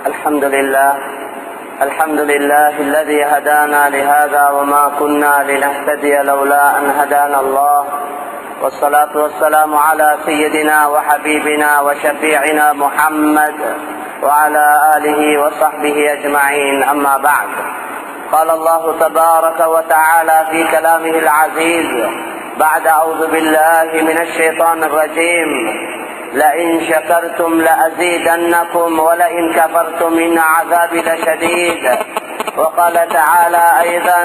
الحمد لله الذي هدانا لهذا وما كنا لنهتدي لولا أن هدانا الله، والصلاة والسلام على سيدنا وحبيبنا وشفيعنا محمد وعلى آله وصحبه أجمعين. أما بعد، قال الله تبارك وتعالى في كلامه العزيز بعد أعوذ بالله من الشيطان الرجيم: لئن شكرتم لأزيدنكم ولئن كفرتم إن عذابي لشديد. وقال تعالى أيضا: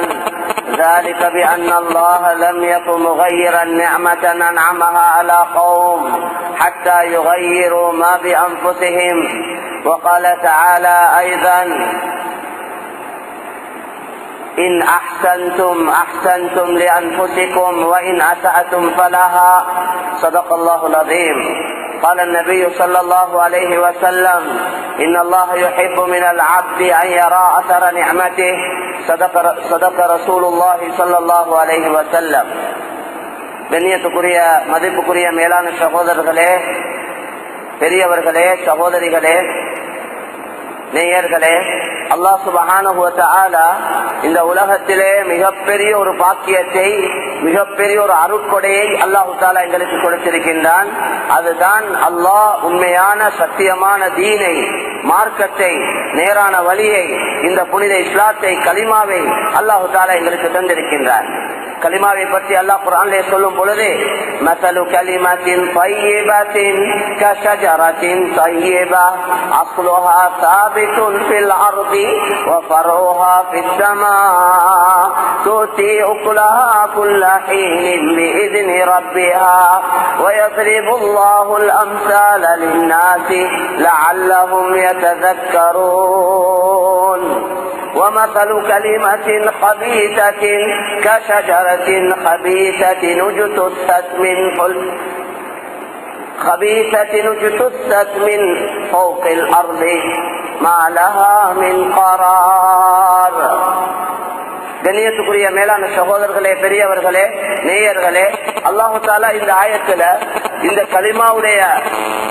ذلك بأن الله لم يكن مغيرا نعمة أنعمها على قوم حتى يغيروا ما بأنفسهم. وقال تعالى أيضا: إن أحسنتم أحسنتم لأنفسكم وإن أسأتم فلها. صدق الله العظيم. قال النبي صلى الله عليه وسلم: إن الله يحب من العبد أن يرى أثر نعمته. صدق رسول الله صلى الله عليه وسلم. கண்ணியத்துக்குரிய மதிப்புக்குரிய மேலான சகோதரர்களே, பெரியவர்களே, சகோதரிகளே, நேயர்களே, அல்லாஹ் சுப்ஹானஹு வ தஆலா இந்த உலகத்திலே மிகப்பெரிய ஒரு பாக்கியத்தை, மிகப்பெரிய ஒரு அருட்கொடையை அல்லாஹு தஆலா எங்களுக்கு கொடுத்திருக்கின்றான். அதுதான் அல்லாஹ் உண்மையான சத்தியமான தீனை, மார்க்கத்தை, நேரான வழியை, இந்த புனித இஸ்லாத்தை, கலிமாவை அல்லாஹு தஆலா எங்களுக்கு தந்திருக்கின்றான். கலிமாவை பற்றி அல்லாஹ் குர்ஆனிலே சொல்லும் பொழுது: மஸலு கலிமத்தின் தையிபத்தின் கஷஜரத்தின் தையிபா அஸ்லுஹா சாபித்துன் ஃபில் அர்தி வ ஃபருஹா ஃபிஸ் ஸமா துதி உக்லஹா குல்ல ஹீனின் பிஇذن ரப்பிஹா வ யضربுல்லாஹுல் அம்ஸால லின்னாஸி லஅல்லஹும் யதذكرون. ومثل كلمة خبيثة كشجرة خبيثة اجتثت من فوق الأرض ما لها من قرار. கண்ணியத்துக்குரிய மேலான சகோதரர்களே, பெரியவர்களே, நேயர்களே, அல்லாஹு தஆலா இந்த ஆயத்துல இந்த கலிமாவுடைய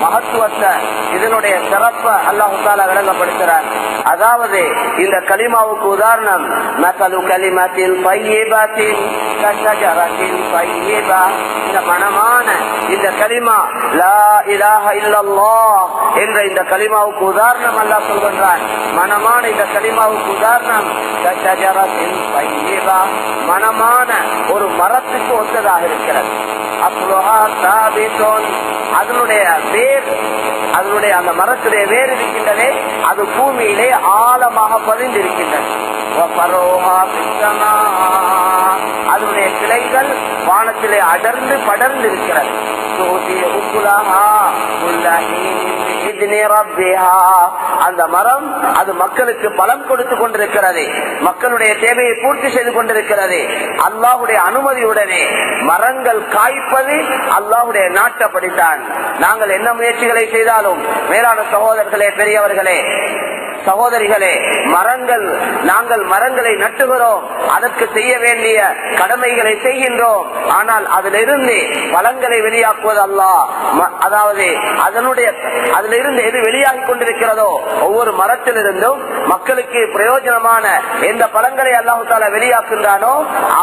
மகத்துவத்தை, இதனுடைய சிறப்பை அல்லாஹு தஆலா விளங்கப்படுத்துறார். அதாவது இந்த கலிமாவுக்கு உதாரணம் மஸலு கலிமத்தின் தையிபத்தின் கஷஜரத்தின் தையிபா, இந்த மனமான இந்த கலிமா லா இலாஹ இல்லல்லாஹ் என்ற இந்த கலிமாவுக்கு உதாரணம் அல்லாஹ் சொல்கின்றான். மனமான இந்த கலிமாவுக்கு உதாரணம் கஷஜரத்தின் தையிபா, மனமான ஒரு மரத்துக்கு ஒத்ததாக இருக்கிறது. அஸ்லுஹா சாபித்துன், அதனுடைய வேர், அதனுடைய அந்த மரத்துடைய வேர் இருக்கின்றதே, அது பூமியிலே ஆழமாக பதிந்திருக்கின்றது. அதனுடைய கிளைகள் வானத்திலே அடர்ந்து படர்ந்து இருக்கிறது. அந்த மரம் அது மக்களுக்கு பலம் கொடுத்து கொண்டிருக்கிறது, மக்களுடைய தேவையை பூர்த்தி செய்து கொண்டிருக்கிறது. அல்லாஹ்வுடைய அனுமதியுடனே மரங்கள் காய்ப்பது அல்லாஹ்வுடைய நாட்டப்படித்தான். நாங்கள் என்ன முயற்சிகளை செய்தாலும், மேலான சகோதரர்களே, பெரியவர்களே, சகோதரிகளே, நாங்கள் மரங்களை நட்டுகிறோம், அதற்கு செய்ய வேண்டிய கடமைகளை செய்கின்றோம். ஆனால் அதிலிருந்து பலன்களை வெளியாக்குவது அல்லாஹ். அதாவது அதிலிருந்து எது வெளியாகி கொண்டிருக்கிறதோ, ஒவ்வொரு மரத்திலிருந்தும் மக்களுக்கு பிரயோஜனமான எந்த பலன்களை அல்லாஹு தஆலா வெளியாக்குகின்றானோ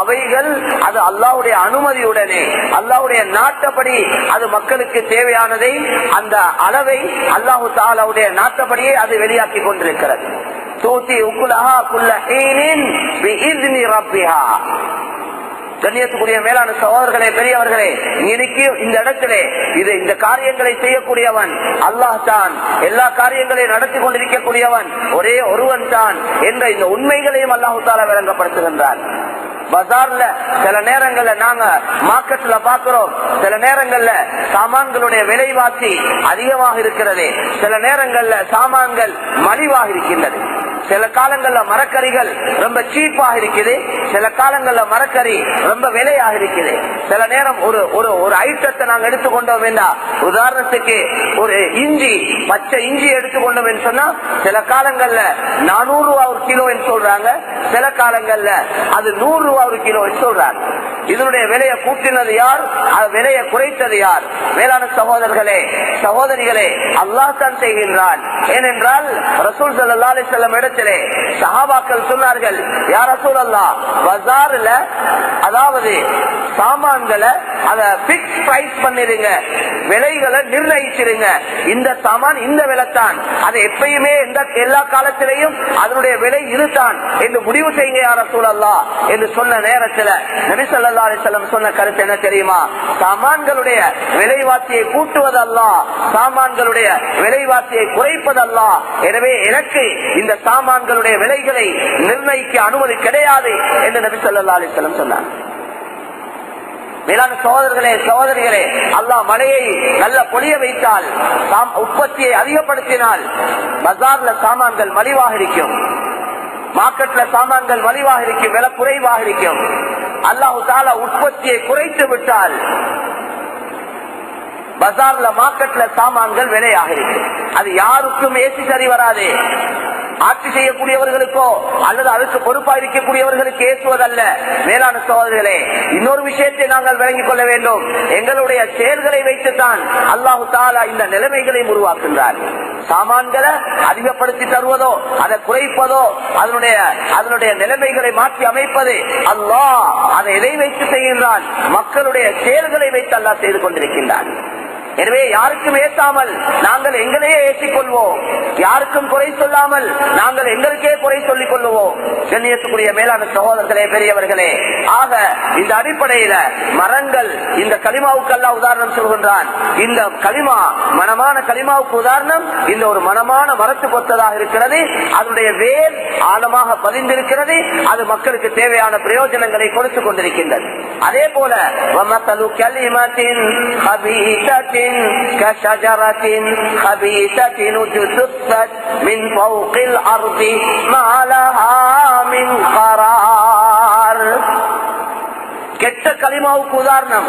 அவைகள் அது அல்லாஹ்வுடைய அனுமதியுடனே, அல்லாஹ்வுடைய நாட்டப்படி அது மக்களுக்கு தேவையானதை, அந்த அளவை அல்லாஹு தஆலாவுடைய நாட்டப்படியே அது வெளியாக்கி கொண்டிருக்கிறது. தூதி உக்குலஹா குல்ல ஹீனின் பிஇذن ரப்பிஹா. கண்ணியத்துக்குரிய மேலான சகோதரர்களே, பெரியவர்களே, இன்னைக்கு இந்த இடத்திலே இந்த காரியங்களை செய்யக்கூடியவன் அல்லாஹ் தான், எல்லா காரியங்களையும் நடத்தி கொண்டிருக்கக்கூடியவன் ஒரே ஒருவன் தான் என்ற இந்த உண்மைகளையும் அல்லாஹ் தஆலா விளங்கப்படுத்துகின்றான். பஜார்ல சில நேரங்கள்ல நாங்க மார்க்கெட்ல பாக்குறோம், சில நேரங்கள்ல சாமான்களுடைய விலைவாசி அதிகமாக இருக்கிறது, சில நேரங்கள்ல சாமான்கள் மலிவாக இருக்கின்றது. சில காலங்கள்ல மரக்கறிகள் ரொம்ப சீப்பாக இருக்குது, சில காலங்கள்ல மரக்கறி ரொம்ப விலையாக இருக்குது. சில நேரம் ஒரு ஐட்டத்தை நாங்க எடுத்துக்கொண்டோம் என்றா, உதாரணத்துக்கு ஒரு இஞ்சி, பச்சை இஞ்சி எடுத்துக்கொண்டோம் என்று சொன்னா சில காலங்கள்ல 400 ரூபாய் ஒரு கிலோ என்று சொல்றாங்க, சில காலங்கள்ல அது 100 ரூபாய் ஒரு கிலோ என்று சொல்றாங்க. இதனுடைய விலையை கூட்டினது யார், விலையை குறைத்தது யார்? வேளாண் சகோதரர்களே சகோதரிகளே, அல்லாஹ் தான் செய்கின்றான். ஏனென்றால் ரசூல் ஸல்லல்லாஹு அலைஹி வஸல்லம் இடத்திலே சஹாபாக்கள் சொன்னார்கள், யா ரசூலல்லாஹ், பஜார்ல அதாவது சாமான்களை அத பிக்ஸ் பிரைஸ் பண்ணிருங்க, விலைகளை நிர்ணயிச்சிருங்க, இந்த சாமான் இந்த விலைத்தான், அது எப்பயுமே எல்லா காலத்திலையும் அதனுடைய விலை இதுதான் என்று முடிவு செய்யுங்க யா ரசூலல்லாஹ் என்று சொன்ன நேரத்தில் நபி ஸல்லல்லாஹு அலைஹி வஸல்லம் சொன்ன கருத்து என்ன தெரியுமா? சாமான்களுடைய விலைவாசியை கூட்டுவது அல்லாஹ், சாமான்களுடைய விலைவாசியை குறைப்பது அல்லாஹ். எனவே எனக்கு இந்த சாமான்களுடைய விலைகளை நிர்ணயிக்க அனுமதி கிடையாது என்று நபி ஸல்லல்லாஹு அலைஹி வஸல்லம் சொன்னார். மேலான சகோதரர்களே சகோதரிகளே, அல்லாஹ் மழையை நல்ல பொழிய வைத்தால், உற்பத்தியை அதிகப்படுத்தினால் பஜார்ல சாமான்கள் மலிவாக இருக்கும், மார்க்கெட்ல சாமான்கள் மலிவாக இருக்கும், விலை குறைவாக இருக்கும். அல்லாஹு தஆலா உற்பத்தியை குறைத்து விட்டால் பஜார்ல மார்க்கெட்ல சாமான்கள் விலையாக இருக்கும். அது யாருக்கும் ஏசி சரி வராது. ஆட்சி செய்யக்கூடியவர்களுக்கோ அல்லது அதுக்கு பொறுப்பா இருக்கக்கூடியவர்களுக்கு ஏசுவதல்ல. மேலான சகோதரர்களே, இன்னொரு விஷயத்தை நாங்கள் விளங்கிக் கொள்ள வேண்டும். எங்களுடைய செயல்களை வைத்துத்தான் அல்லாஹு தஆலா இந்த நிலைமைகளை உருவாக்குகிறார். சாமான்களை அதிகப்படுத்தி தருவதோ அதை குறைப்பதோ அதனுடைய நிலைமைகளை மாற்றி அமைப்பது அல்லாஹ். அதை எதை வைத்து செய்கின்றான்? மக்களுடைய செயல்களை வைத்து அல்லாஹ் செய்து கொண்டிருக்கின்றான். எனவே யாருக்கும் ஏசாமல் நாங்கள் எங்களையே ஏற்றிக் கொள்வோம், யாருக்கும் குறை சொல்லாமல் நாங்கள் எங்களுக்கே குறை சொல்லிக் கொள்வோம். கண்ணியத்துக்குரிய மேலான சகோதரர்களே பெரியவர்களே, ஆக இந்த அடிப்படையில மரங்கள், இந்த கலிமாவுக்கு அல்லாஹ் உதாரணம் சொல்கின்றான். இந்த கலிமா மனமான கலிமாவுக்கு உதாரணம் இந்த ஒரு மனமான மரத்துக்கு ஒத்ததாக இருக்கிறது. அதனுடைய வேர் ஆழமாக பதிந்திருக்கிறது. அது மக்களுக்கு தேவையான பிரயோஜனங்களை கொடுத்துக் கொண்டிருக்கின்றது. அதே போல كشجرة خبيثة اجتثت من فوق الأرض ما لها من قرار. கெட்ட கலிமாவுக்கு உதாரணம்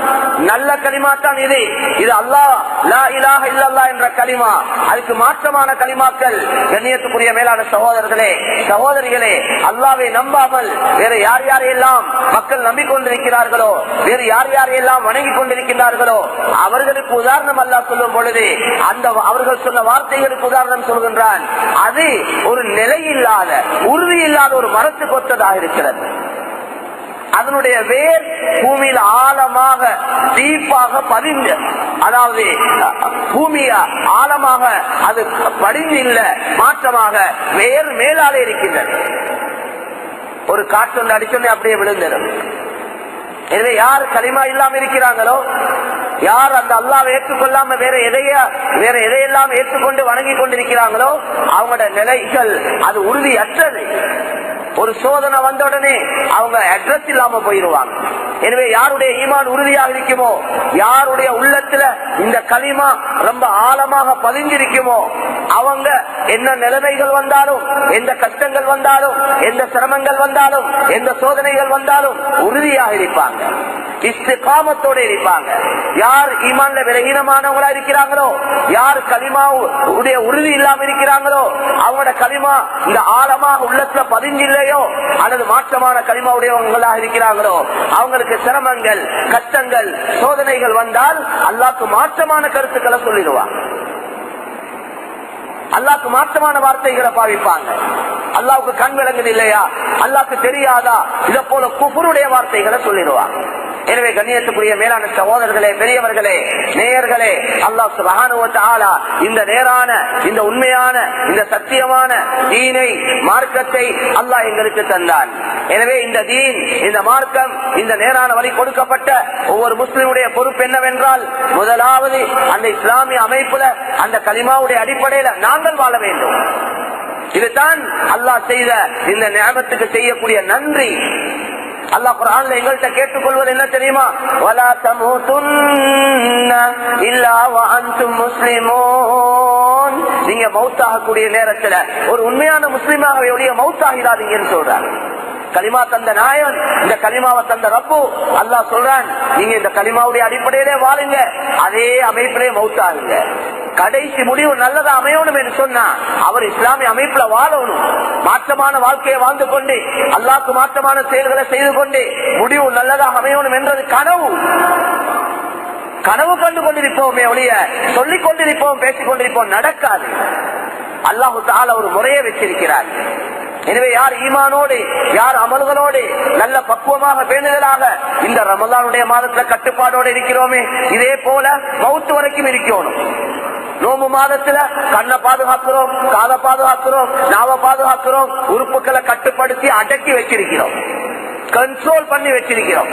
நல்ல கலிமா தான் இது. இது அல்லாஹ் லா இலாஹ இல்லல்லாஹ் என்ற கலிமா. அதுக்கு மாற்றமான கலிமாக்கள். கண்ணியத்துக்குரிய மேலான சகோதரர்களே சகோதரிகளே, அல்லாஹ்வை நம்பாமல் வேறு யார் யாரையெல்லாம் மக்கள் நம்பிக்கொண்டிருக்கிறார்களோ, வேறு யார் யாரையெல்லாம் வணங்கிக் கொண்டிருக்கிறார்களோ அவர்களுக்கு உதாரணம் அல்லாஹ் சொல்லும் பொழுது அந்த அவர்கள் சொன்ன வார்த்தைகளுக்கு உதாரணம் சொல்கின்றான். அது ஒரு நிலையில்லாத உறுதி இல்லாத ஒரு மரத்துக்கு ஒத்ததாக இருக்கிறது. அதனுடைய வேர் பூமியில் ஆழமாக டீப்பாக பதிந்து, அதாவது பூமிய ஆழமாக அது படிந்து இல்ல, மாற்றமாக வேர் மேலாலே இருக்கின்றது. ஒரு காற்று அடிச்சோன்னே அப்படியே விழுந்துடும். எனவே யார் கலிமா இல்லாம இருக்கிறாங்களோ, யார் அந்த அல்லாஹ்வை ஏற்றுக்கொள்ளாம வேற எதையெல்லாம் ஏற்றுக்கொண்டு வணங்கி கொண்டிருக்கிறாங்களோ அவங்களோட நிலைகள் அது உறுதியற்றது. ஒரு சோதனை வந்த உடனே அவங்க அட்ரஸ் இல்லாம போயிருவாங்க. எனவே யாருடைய ஈமான் உறுதியாக இருக்குமோ, யாருடைய உள்ளத்துல இந்த கலிமா ரொம்ப ஆழமாக பதிஞ்சிருக்குமோ, அவங்க என்ன நிலைமைகள் வந்தாலும், எந்த கஷ்டங்கள் வந்தாலும், எந்த சிரமங்கள் வந்தாலும், எந்த சோதனைகள் வந்தாலும் உறுதியாக இருப்பாங்க, இஸ்திகாமத்தோட இருப்பாங்க. யார் ஈமான்ல விலகீனமானவங்களா இருக்கிறாங்களோ, யார் கலிமாவுடைய உறுதி இல்லாம இருக்கிறாங்களோ, அவங்களோட கலிமா இந்த ஆழமாக உள்ளத்துல பதிஞ்சில்லையோ அல்லது மாற்றமான கலிமாவுடையவங்களாக இருக்கிறாங்களோ அவங்களுக்கு சிரமங்கள், கஷ்டங்கள், சோதனைகள் வந்தால் அல்லாஹ்க்கு மாற்றமான கருத்துக்களை சொல்லிடுவாங்க, அல்லாஹ்க்கு மாற்றமான வார்த்தைகளை பாவிப்பாங்க. அல்லாஹ்வுக்கு கண் விளங்குது இல்லையா, அல்லாஹ்க்கு தெரியாதா, இதை போல குஃப்ருடைய வார்த்தைகளை சொல்லிடுவாங்க. எனவே கண்ணியத்துக்குரிய மேலான சகோதரர்களே பெரியவர்களே நேயர்களே, அல்லாஹ் சுப்ஹானஹு வ தஆலா இந்த நேரான, இந்த உண்மையான, இந்த சத்தியமான தீனை, மார்க்கத்தை அல்லாஹ் எங்களுக்கு தந்தான். எனவே இந்த தீன், இந்த மார்க்கம், இந்த நேரான வழி கொடுக்கப்பட்ட ஒவ்வொரு முஸ்லிமுடைய பொறுப்பு என்னவென்றால், முதலாவது அந்த இஸ்லாமிய அமைப்புல அந்த கலிமாவுடைய அடிப்படையில நாங்கள் வாழ வேண்டும். இதுதான் அல்லாஹ் செய்த இந்த நியமத்துக்கு செய்யக்கூடிய நன்றி. அல்லாஹ் குர்ஆன்ல எங்கள்கிட்ட கேட்டுக்கொள்வது என்ன தெரியுமா? வலா தமூதுன்ன இல்லா வ அன்தும் முஸ்லிமூன். நீங்க மௌத்தாகக்கூடிய நேரத்துல ஒரு உண்மையான முஸ்லிமாக ஒழிய மௌத்தாகிடாதீங்கன்னு சொல்றாங்க. கலிமா தந்த நாயன், இந்த கலிமாவை தந்த ரப்பு அல்லாஹ் சொல்றான், நீங்க இந்த கலிமாவுடைய அடிப்படையிலே வாழுங்க, அதே அமைப்பிலே மௌத்தாகுங்க. கடைசி முடிவு நல்லதா அமையணும் என்று சொன்னா அவர் இஸ்லாமிய அமைப்புல வாழணும். மாற்றமான வாழ்க்கையை வாழ்ந்து கொண்டு அல்லாஹ்க்கு மாற்றமான செயல்களை செய்து கொண்டு முடிவு நல்லதாக அமையணும் என்றது கனவு. கனவு கண்டு கொண்டிருப்போமே ஒழிய சொல்லிக் கொண்டிருப்போம், பேசிக் கொண்டிருப்போம், நடக்காது. அல்லாஹு தஆலா ஒரு முறையை வச்சிருக்கிறார். எனவே யார் ஈமானோடு, யார் அமல்களோடு நல்ல பக்குவமாக பேணுதலாக இந்த ரமலானுடைய மாதத்துல கட்டுப்பாடோடு இருக்கிறோமே, இதே போல மௌத்து வரைக்கும் இருக்கணும். நோம்பு மாதத்துல கண்ணை பாதுகாக்கிறோம், காதை பாதுகாக்கிறோம், நாவை பாதுகாக்கிறோம், உறுப்புகளை கட்டுப்படுத்தி அடக்கி வச்சிருக்கிறோம், கண்ட்ரோல் பண்ணி வச்சிருக்கிறோம்.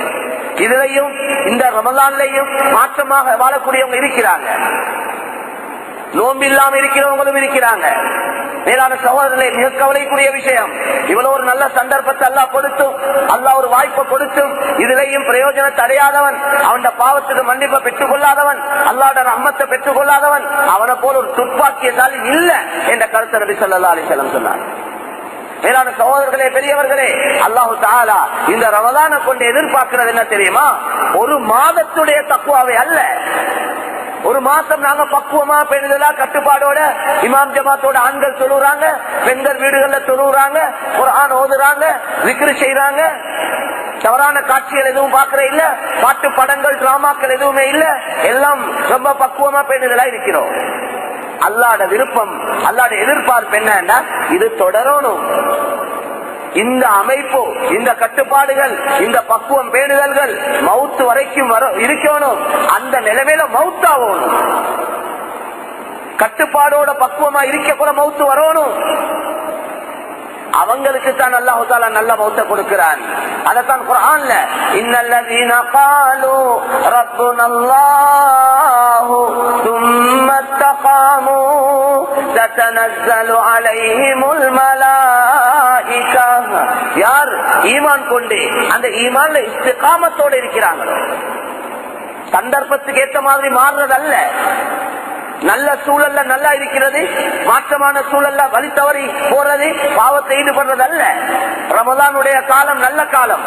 இதுலையும் இந்த ரமலான்லையும் மாற்றமாக வாழக்கூடியவங்க இருக்கிறாங்க, நோம்பு இல்லாம இருக்கிறவங்களும் இருக்கிறாங்க. மேலான சகோதரர்களே, மிக கவலைக்குரிய விஷயம், இவ்வளவு ஒரு நல்ல சந்தர்ப்பத்தை அல்லாஹ் கொடுத்தும், அல்லாஹ் ஒரு வாய்ப்பை கொடுத்தும் இதிலையும் பிரயோஜனத்தை அடையாதவன், அவன் பாவத்துக்கு மன்னிப்பை பெற்றுக் கொள்ளாதவன், அல்லாஹ்வுடைய ரஹ்மத்தை பெற்றுக் கொள்ளாதவன் அவனை போல ஒரு துப்பாக்கியசாலி இல்ல என்ற கருத்தை நபி ஸல்லல்லாஹு அலைஹி வஸல்லம் சொன்னார். மேலான சகோதரர்களே, பெரியவர்களே, அல்லாஹு தஆலா இந்த ரமலானை கொண்டு எதிர்பார்க்கிறது என்ன தெரியுமா? ஒரு மாதத்துடைய தக்வாவை அல்ல. ஒரு மாசம் நாங்க பக்குவமா பெண்களா கட்டுப்பாடோட இமாம் ஜமாத்தோட ஆண்கள் தொழுறாங்க, பெண்கள் வீடுகள்ல தொழுறாங்க, குர்ஆன் ஓதுறாங்க, விக்ர் செய்யறாங்க, தவறான காட்சிகள் எதுவும் பாக்குற இல்ல, பாட்டு படங்கள் டிராமாக்கள் எதுவுமே இல்ல, எல்லாம் ரொம்ப பக்குவமா பெண்களா இருக்கிறோம். அல்லாஹ்ட விருப்பம், அல்லாஹ்ட எதிர்பார்ப்பு என்னன்னா இது தொடரணும். இந்த அமைப்பு, இந்த கட்டுப்பாடுகள், இந்த பக்குவம் பேணுதல்கள் மவுத்து வரைக்கும் இருக்கணும். அந்த நிலைமையில மவுத்தாகணும். கட்டுப்பாடோட பக்குவமா இருக்க கூட மவுத்து வரணும். அவங்களுக்கு தான் அல்லாஹ் தஆலா நல்ல மௌத்தை கொடுக்கிறான். அதத்தான் குர்ஆன்ல இன்னல்லதீன காலு ரப்புனல்லாஹு தும்ம தகாமு ததனஸ்ஸலு அலைஹிமுல் மலாயிகா, யார் ஈமான் கொண்டு அந்த ஈமான்ல இஸ்திகாமத்தோட இருக்கிறாங்களோ, சந்தர்ப்பத்துக்கு ஏற்ற மாதிரி மாறுறதல்ல, நல்ல சூழல்ல நல்லா இருக்கிறது, மாற்றமான சூழல்ல வழி தவறி போறது, பாவத்தை ஈடுபடுறது அல்ல. ரமலானுடைய காலம் நல்ல காலம்,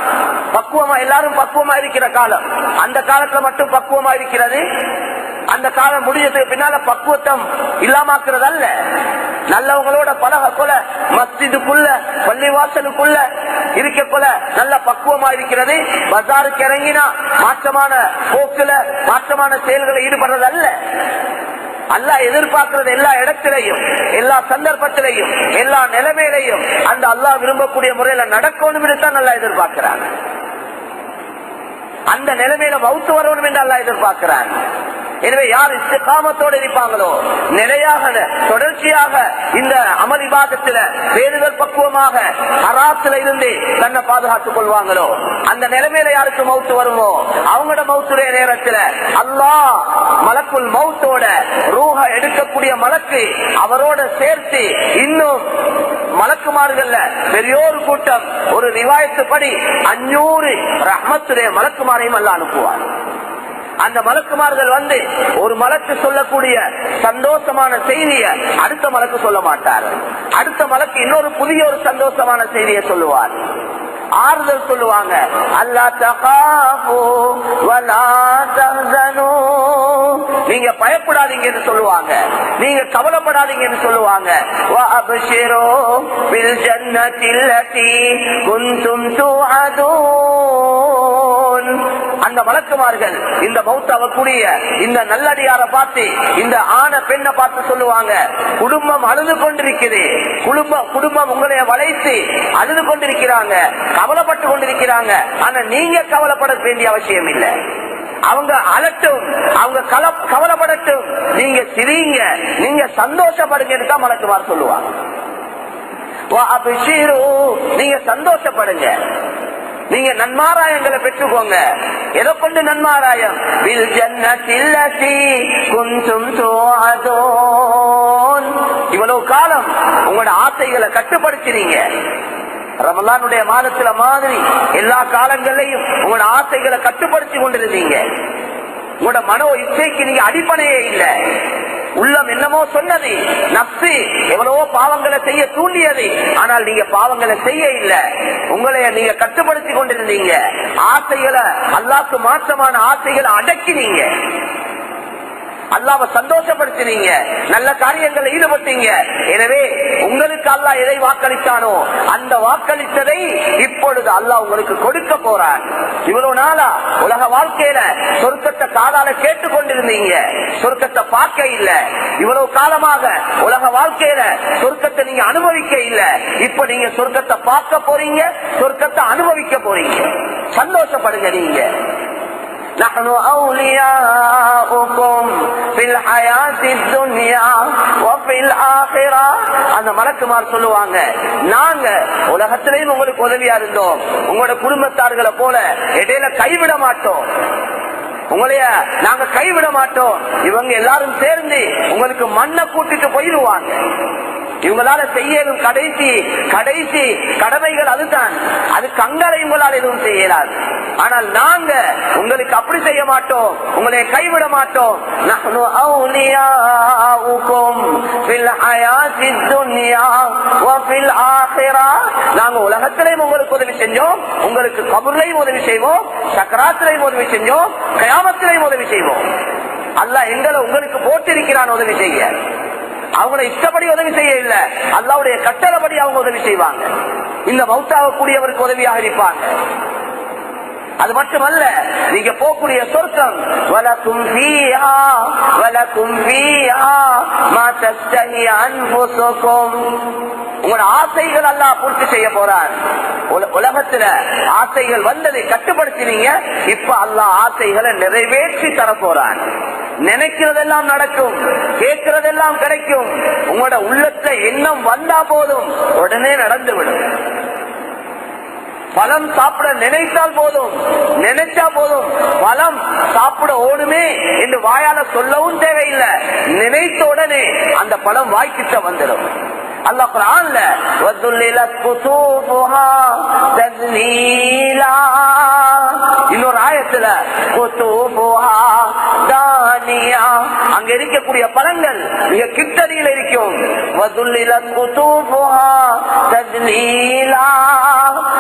பக்குவமா எல்லாரும் பக்குவமா இருக்கிற காலம். அந்த காலத்துல மட்டும் பக்குவமா இருக்கிறது, அந்த காலம் முடிஞ்சதுக்கு பின்னால பக்குவத்தம் இல்லாமக்கிறது அல்ல. நல்லவங்களோட பழக கொல, மஸ்ஜிதுக்குள்ள பள்ளிவாசலுக்குள்ள இருக்க கொல நல்ல பக்குவமா இருக்கிறது. பஜாருக்கு இறங்கினா மாற்றமான போக்குல மாற்றமான செயல்களை ஈடுபடுறது அல்ல. அல்லாஹ் எதிர்பார்க்கிறது எல்லா இடத்திலையும், எல்லா சந்தர்ப்பத்திலையும், எல்லா நிலைமையிலையும் அந்த அல்லாஹ் விரும்பக்கூடிய முறையில நடக்கணும் தான் நல்லா எதிர்பார்க்கிறாங்க. அந்த நிலைமையில மவுத்து வரணும் என்று அல்லாஹ் எதிர்பார்க்கிறாங்க. எனவே யார் இஸ்திகாமத்தோடு இருப்பாங்களோ, நிலையாக தொடர்ச்சியாக இந்த அமல் இபாதத்தில பேணுதல் பக்குவமாக ஹராத்துல இருந்து தன்னை பாதுகாத்துக் கொள்வாங்களோ, அந்த நிலைமையில யாருக்கு மவுத்து வருமோ அவங்களோட மவுத்துடைய நேரத்தில் அல்லாஹ் மலக்குல் மவுத்தோட ரூஹ எடுக்கக்கூடிய மலக்கு அவரோட சேர்த்து இன்னும் மலக்குமார்கள்ல பெரியோரு கூட்டம், ஒரு ரிவாயத்து படி 500 ரஹ்மத்துடைய மலக்குமாரையும் அல்லாஹ் அனுப்புவார். அந்த மலக்குமார்கள் வந்து ஒரு மலக்கு சொல்லக்கூடிய சந்தோஷமான செய்தியை அடுத்த மலக்கு சொல்ல மாட்டார். அடுத்த மலக்கு இன்னொரு புதிய ஒரு சந்தோஷமான செய்தியை சொல்லுவார், ஆறுதல் சொல்லுவாங்க. அல்லா தகாஃபு வலா தஹ்சனு, நீங்க பயப்படாதீங்கன்னு சொல்லுவாங்க, நீங்க கவலைப்படாதீங்கன்னு சொல்லுவாங்க. வ அப்ஷிரு பில் ஜன்னத்தில் லதி குன்தும் துஅதூன். அந்த மலக்குமார்கள் இந்த மௌத்தாவக்கூடிய இந்த நல்லடியார பார்த்து, இந்த ஆண பெண்ணை பார்த்து சொல்லுவாங்க, குடும்பம் அழுது கொண்டிருக்குது, குடும்பம் உங்களை வளைத்து அழுது கொண்டிருக்கிறாங்க, கவலைப்பட்டு கொண்டிருக்கிறாங்க. ஆனா நீங்க கவலைப்பட வேண்டிய அவசியம் இல்லை. அவங்க அலட்டும், அவங்க கவலைப்படட்டும், நீங்க சிரிங்க, நீங்க சந்தோஷப்படுங்க தான் மலக்குமார் சொல்லுவாங்க. நீங்க சந்தோஷப்படுங்க, நீங்க நன்மாராயங்களை பெற்றுக்கோங்க. எதை கொண்டு நன்மாராயம்? இவ்வளவு காலம் உங்களோட ஆசைகளை கட்டுப்படுத்தினீங்க. ரமலானுடைய மாதத்துல மாதிரி எல்லா காலங்களையும் உங்களோட ஆசைகளை கட்டுப்படுத்தி கொண்டிருந்தீங்க. உங்களோட மனோ இச்சைக்கு நீங்க அடிப்படையே இல்லை. உள்ளம் என்னமோ சொன்னது, நப்சு எவ்வளவோ பாவங்களை செய்ய தூண்டியது. ஆனால் நீங்க பாவங்களை செய்ய இல்லை, உங்களை நீங்க கட்டுப்படுத்தி கொண்டிருந்தீங்க. ஆசைகளை, அல்லாஹ்வுக்கு மாற்றமான ஆசைகளை அடக்கினீங்க, அல்லாஹ்வை சந்தோஷப்படுத்தினீங்க, நல்ல காரியங்களை ஈடுபட்டீங்க. எனவே உங்களுக்கு அல்லாஹ் எதை வாக்களித்தானோ அந்த வாக்களித்ததை இப்பொழுது அல்லாஹ் உங்களுக்கு கொடுக்க போறான். இவ்வளவு நாளா உலக வாழ்க்கையில சொர்க்கத்தை காதால கேட்டுக் கொண்டிருந்தீங்க, சொர்க்கத்தை பார்க்க இல்ல. இவ்வளவு காலமாக உலக வாழ்க்கையில சொர்க்கத்தை நீங்க அனுபவிக்க இல்ல. இப்ப நீங்க சொர்க்கத்தை பார்க்க போறீங்க, சொர்க்கத்தை அனுபவிக்க போறீங்க. சந்தோஷப்படுங்க. நீங்க نحن أولياؤكم في الحياة الدنيا وفي الآخرة. அந்த மலக்குமார் சொல்லுவாங்க, நாங்க உலகத்திலேயும் உங்களுக்கு உதவியா இருந்தோம், உங்களோட குடும்பத்தார்களை போல இடையில கைவிட மாட்டோம், உங்களைய நாங்க கைவிட மாட்டோம். இவங்க எல்லாரும் சேர்ந்து உங்களுக்கு மண்ணை கூட்டிட்டு போயிடுவாங்க. இவங்களால செய்யலும் கடைசி கடைசி கடமைகள் அதுதான். அது கங்கரை உங்களால் எதுவும் செய்யலாது. ஆனால் நாங்க உங்களுக்கு அப்படி செய்ய மாட்டோம், உங்களை கைவிட மாட்டோம். நஹ்னு அவுலியாஉகும் ஃபில் ஹயாத்தித் துன்யா வ ஃபில் ஆখিরা. நாங்க உலகத்திலேயும் உங்களுக்கு உதவி செஞ்சோம், உங்களுக்கு கபர்லயும் உதவி செய்வோம், சக்கராத்திலையும் உதவி செஞ்சோம், கயாமத்திலையும் உதவி செய்வோம். அல்லாஹ் எங்களை உங்களுக்கு போட்டிருக்கிறான் உதவி செய்ய. அவங்களை இஷ்டப்படி உதவி செய்ய இல்ல, அல்லாஹ்வுடைய கட்டளைப்படி அவங்க உதவி செய்வாங்க. இந்த மௌத்தாகக்கூடியவருக்கு உதவியாக இருப்பாங்க. அது மட்டுமல்ல, நீங்க போகக்கூடிய சொர்க்கம் வலக்கும் ஃபீஹா வலக்கும் ஃபீஹா மா தஸ்தஹி அன்ஃபுசுகும். உங்களோட ஆசைகள் அல்லாஹ் பூர்த்தி செய்ய போறார். உலகத்துல ஆசைகள் வந்ததை கட்டுப்படுத்தினீங்க, இப்ப அல்லாஹ் ஆசைகளை நிறைவேற்றி தர போறான். நினைக்கிறதெல்லாம் நடக்கும், கேட்கிறதெல்லாம் கிடைக்கும். உங்களோட உள்ளத்துல எண்ணம் வந்தா போதும், உடனே நடந்துவிடும். பழம் சாப்பிட நினைத்தால் போதும், நினைச்சா போதும், பழம் சாப்பிட ஓடுமே என்று வாயால சொல்லவும் தேவையில்லை, நினைத்த உடனே அந்த பழம் வாய்க்கிட்ட வந்துடும். அல்லாஹ் குர்ஆன்ல வதுல்லிலத் குதூபுஹா தஸ்லீலா, இன்னொரு ஆயத்துல குதூபுஹா தானியா, அங்க இருக்கக்கூடிய பழங்கள் மிக கிட்டடியில் இருக்கும். வதுல்லிலத் குதூபுஹா தஸ்லீலா,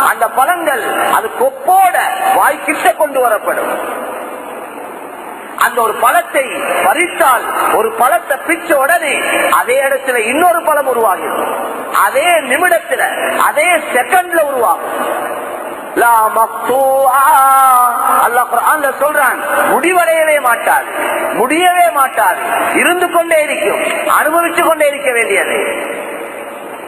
அந்த பழங்கள் அது கொப்போட வாய்க்கிட்ட கொண்டு வரப்படும். அந்த ஒரு பழத்தை பறித்தால், ஒரு பழத்தை பிச்ச உடனே அதே இடத்துல இன்னொரு பழம் உருவாகும், அதே நிமிடத்துல அதே செகண்ட்ல உருவாகும். அல்லாஹ் குர்ஆன்ல சொல்றான், முடிவடையவே மாட்டாது, முடியவே மாட்டாது, இருந்து கொண்டே இருக்கும், அனுபவிச்சு கொண்டே இருக்க வேண்டியது.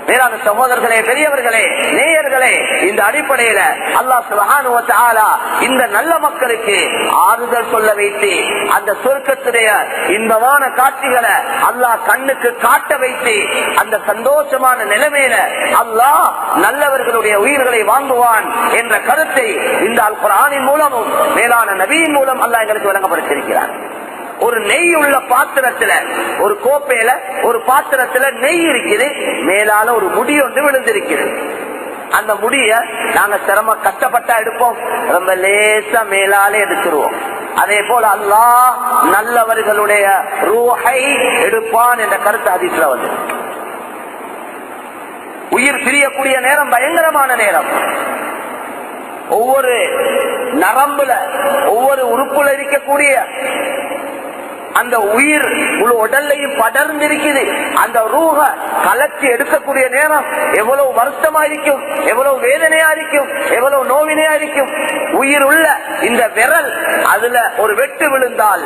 மேலான சகோதரர்களே, பெரியவர்களே, நேயர்களே, இந்த அடிப்படையில அல்லாஹ் சுப்ஹானஹு வ தஆலா இந்த நல்ல மக்களுக்கு ஆறுதல் சொல்ல வைத்து, அந்த சொர்க்கத்துடைய இன்பமான காட்சிகளை அல்லாஹ் கண்ணுக்கு காட்ட வைத்து, அந்த சந்தோஷமான நிலைமையில அல்லாஹ் நல்லவர்களுடைய உயிர்களை வாங்குவான் என்ற கருத்தை இந்த அல் குர்ஆனின் மூலமும் மேலான நபியின் மூலம் அல்லாஹ் எங்களுக்கு வழங்கப்படுத்தியிருக்கிறார். ஒரு நெய் உள்ள பாத்திரத்துல, ஒரு கோப்பையில ஒரு பாத்திரத்துல நெய் இருக்குது, மேலால ஒரு முடி ஒன்று விழுந்திருக்கிறது. அந்த முடிய நாங்க சிரம கஷ்டப்பட்டா எடுப்போம், ரொம்ப லேசா மேலாலே எடுத்துருவோம். அதே போல அல்லாஹ் நல்லவர்களுடைய ரூஹை எடுப்பான் என்ற கருத்து ஹதீஸ்ல வந்து. உயிர் பிரியக்கூடிய நேரம் பயங்கரமான நேரம். ஒவ்வொரு நரம்புல, ஒவ்வொரு உறுப்புல இருக்கக்கூடிய அந்த உயிர் முழு உடல்லையும் படர்ந்திருக்குது. அந்த ரூஹ கலச்சி எடுக்கக்கூடிய நேரம் எவ்வளவு வருத்தமா இருக்கும், எவ்வளவு வேதனையா இருக்கும், எவ்வளவு நோவினையா இருக்கும். உயிர் உள்ள இந்த விரல், அதுல ஒரு வெட்டு விழுந்தால்,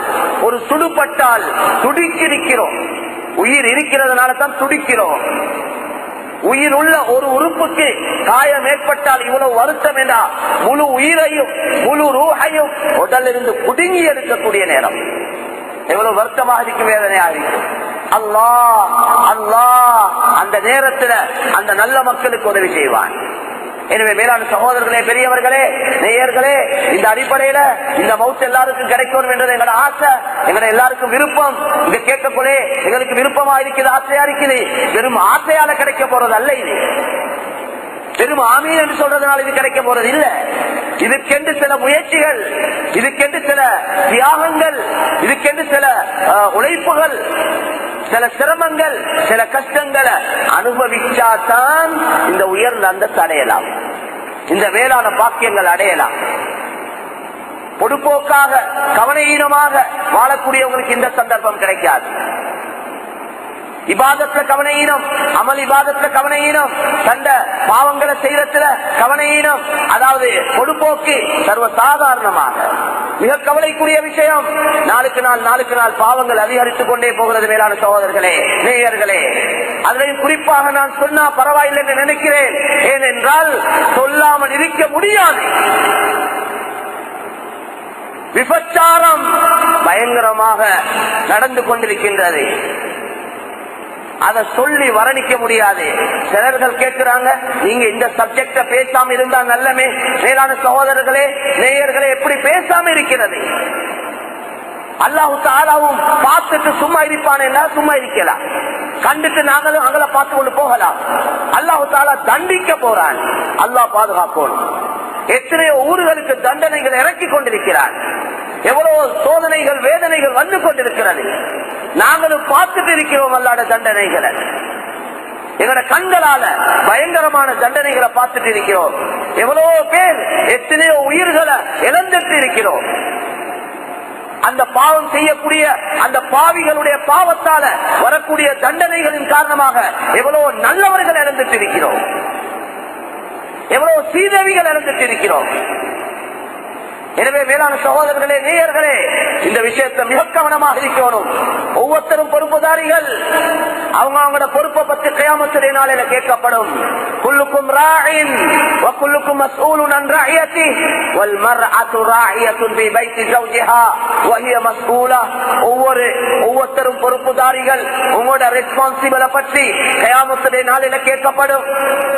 ஒரு சுடுபட்டால் துடிக்கிறோம். உயிர் இருக்கிறதுனால தான் துடிக்கிறோம். உயிர் உள்ள ஒரு உறுப்புக்கு காயம் ஏற்பட்டால் இவ்வளவு வருத்தம் என்றா, முழு உயிரையும் முழு ரூஹையும் உடலிருந்து புடுங்கி எடுக்கக்கூடிய நேரம் எவ்வளவு வருத்தமாக இருக்கும், வேதனையாக இருக்கும். அல்லாஹ் அல்லாஹ் அந்த நேரத்தில் அந்த நல்ல மக்களுக்கு உதவி செய்வான். எனவே மேலான சகோதரர்களே, பெரியவர்களே, நேயர்களே, இந்த அடிப்படையில இந்த மவுத் எல்லாருக்கும் கிடைக்கும் என்றது எங்களோட ஆசை, எங்களை எல்லாருக்கும் விருப்பம். இங்க கேட்கக்கூடே எங்களுக்கு விருப்பமா இருக்குது, ஆசையா இருக்குது. வெறும் ஆசையால கிடைக்க போறது அல்ல, இது வெறும் ஆமீன் என்று சொல்றதுனால இது கிடைக்க போறது இல்ல. இதுக்கென்று சில முயற்சிகள், இதுக்கென்று சில தியாகங்கள், இதுக்கென்று சில உழைப்புகள், சில சிரமங்கள் சில கஷ்டங்களை அனுபவிச்சாதான் இந்த உயர்ந்த அந்தஸ்து அடையலாம், இந்த வேளாண் பாக்கியங்கள் அடையலாம். பொடுப்போக்காக கவனஈனமாக வாழக்கூடியவங்களுக்கு இந்த சந்தர்ப்பம் கிடைக்காது. இபாதத்துல கவனஈனம், அமல் இபாதத்துல கவனஈனம், சண்ட பாவங்களை செய்யறதுல கவனஈனம், அதாவது பொடுப்போக்கு சர்வசாதாரணமாக மிக கவலைக்குரிய விஷயம். நாளுக்கு நாள் பாவங்கள் அதிகரித்துக் கொண்டே போகிறது. மேலான சகோதரர்களே, நேயர்களே, அதிலையும் குறிப்பாக நான் சொன்னா பரவாயில்லை என்று நினைக்கிறேன். ஏனென்றால் சொல்லாமல் இருக்க முடியாது. விபச்சாரம் பயங்கரமாக நடந்து கொண்டிருக்கின்றது. அதை சொல்லி வர்ணிக்க முடியாது. சிலர்கள் கேட்கிறாங்க, நீங்க இந்த சப்ஜெக்ட பேசாம இருந்தா நல்லமே. மேலான சகோதரர்களே, நேயர்களே, எப்படி பேசாம இருக்கிறது? அல்லாஹு தஆலாவும் பார்த்துட்டு சும்மா இருப்பானேன்னா சும்மா இருக்கலாம், கண்டுட்டு நாங்களும் அங்களை பார்த்து கொண்டு போகலாம். அல்லாஹு தஆலா தண்டிக்க போறான். அல்லாஹ் பாதுகாக்கணும். எத்தனையோ ஊர்களுக்கு தண்டனைகள் இறக்கி கொண்டிருக்கிறார். எவ்வளவு சோதனைகள் வேதனைகள் வந்து கொண்டிருக்கிறது. நாங்களும் பார்த்துட்டு இருக்கிறோம் அல்லாஹ்வுடைய தண்டனைகளை. எங்களோட கண்களால பயங்கரமான தண்டனைகளை பார்த்துட்டு இருக்கிறோம். எவ்வளவோ பேர் எத்தனையோ உயிர்களை இழந்துட்டு இருக்கிறோம். அந்த பாவம் செய்யக்கூடிய அந்த பாவிகளுடைய பாவத்தால வரக்கூடிய தண்டனைகளின் காரணமாக எவ்வளவு நல்லவர்கள் இழந்துட்டு இருக்கிறோம், எவ்வளவு சீதேவிகள் இழந்துட்டு இருக்கிறோம். எனவே மேலான சகோதரர்களே, நேயர்களே, இந்த விஷயத்தை மிக கவனமாக இருக்கணும். ஒவ்வொருத்தரும் பொறுப்புதாரிகள். அவங்களோட பொறுப்பை பற்றி கியாமத்துடைய நாளில கேட்கப்படும். குல்லுக்கும் ராஇன் வ குல்லுக்கும் மஸ்ஊலுன் அன் ரஅயத்திஹி வல் மர்அத்து ராஇயத்துன் ஃபீ பைத்தி ஜௌஜிஹா வ ஹிய மஸ்ஊலா. ஒவ்வொருத்தரும் பொறுப்புதாரிகள். உங்களோட ரெஸ்பான்சிபிளை பற்றி கியாமத்துடைய நாளில கேட்கப்படும்.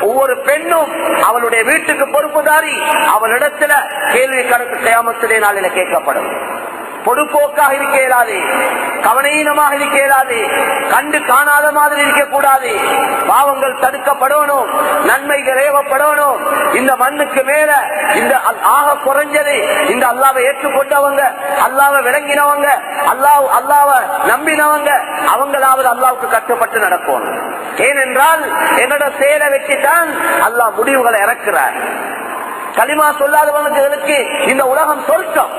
ஒவ்வொரு பெண்ணும் அவளுடைய வீட்டுக்கு பொறுப்புதாரி. அவளிடத்துல கேள்வி கணக்கு கியாமத்துடைய நாளில கேட்கப்படும். பொடுப்போக்காக இருக்க இயலாது, கவனீனமாக இருக்க இயலாது, கண்டு காணாத மாதிரி இருக்கக்கூடாது. பாவங்கள் தடுக்கப்படணும், நன்மைகள் ஏவப்படணும். இந்த மண்ணுக்கு மேல இந்த ஆக குறைஞ்சது இந்த அல்லாவை ஏற்றுக்கொண்டவங்க, அல்லாவை விளங்கினவங்க, அல்லாவை நம்பினவங்க, அவங்களாவது அல்லாவுக்கு கட்டுப்பட்டு நடக்கணும். ஏனென்றால் என்னோட செயலை வச்சுதான் அல்லாஹ் முடிவுகளை இறக்குறார். கலிமா சொல்லாதவங்களுக்கு இந்த உலகம் சொர்க்கம்.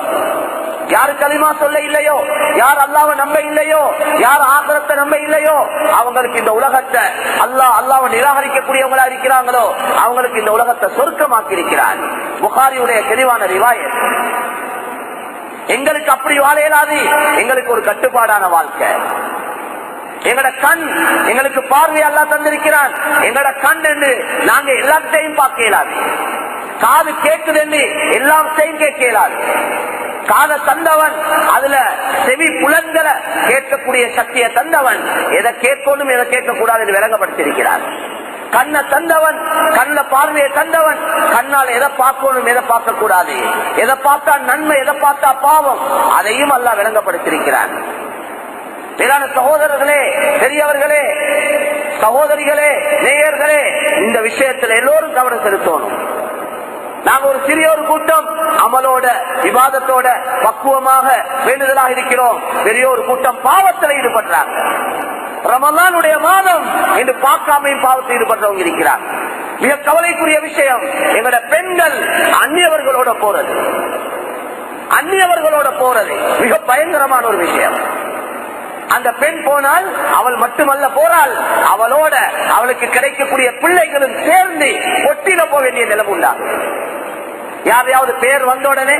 யாரு கலிமா சொல்ல இல்லையோ, யார் அல்லாஹ்வை நம்ப இல்லையோ, யார் ஆகிரத்தை நம்ப இல்லையோ, அவங்களுக்கு இந்த உலகத்தை அல்லாஹ்வை நிராகரிக்கக்கூடியவங்களா இருக்கிறாங்களோ அவங்களுக்கு இந்த உலகத்தை சொர்க்கமாக்கி இருக்கிறார். புகாரியுடைய தெளிவான ரிவாயத். எங்களுக்கு அப்படி வாழ இயலாது. எங்களுக்கு ஒரு கட்டுப்பாடான வாழ்க்கை. எங்கட கண், எங்களுக்கு பார்வை அல்லாஹ் தந்திருக்கிறான். எங்கட கண் என்று நாங்க எல்லாத்தையும் பார்க்க இயலாது. காது கேட்குது என்று எல்லாத்தையும் கேட்க இயலாது. காத தந்தவன், அதுல செவி புலன்களை கேட்கக்கூடிய சக்தியை தந்தவன், எதை கேட்கணும் எதை கேட்க கூடாது என்று விளங்கப்படுத்தியிருக்கிறார். கண்ணை தந்தவன், கண்ண பார்வையை தந்தவன், கண்ணால் எதை பார்க்கணும் எதை பார்க்க கூடாது, எதை பார்த்தா நன்மை எதை பார்த்தா பாவம், அதையும் அல்லாஹ் விளங்கப்படுத்தியிருக்கிறார். மேலான சகோதரர்களே, பெரியவர்களே, சகோதரிகளே, நேயர்களே, இந்த விஷயத்தில் எல்லோரும் கவனம் செலுத்தணும். நாங்க ஒரு சிறிய ஒரு கூட்டம் அமலோட விவாதத்தோட பக்குவமாக வேண்டுதலாக இருக்கிறோம். பெரிய ஒரு கூட்டம் பாவத்தில் ஈடுபடுறாங்க. ரமலானுடைய மாதம் என்று பார்க்காமையும் பாவத்தில் ஈடுபடுறவங்க இருக்கிறார். மிக கவலைக்குரிய விஷயம், எங்களோட பெண்கள் அந்நியவர்களோட போறது, அந்நியவர்களோட போறது மிக பயங்கரமான ஒரு விஷயம். அந்த பெண் போனால் அவள் மட்டுமல்ல போறாள், அவளோட அவளுக்கு கிடைக்கக்கூடிய பிள்ளைகளும் சேர்ந்து ஒட்டில போக வேண்டிய நிலைமை உண்டாகும். யாரையாவது பேர் வந்த உடனே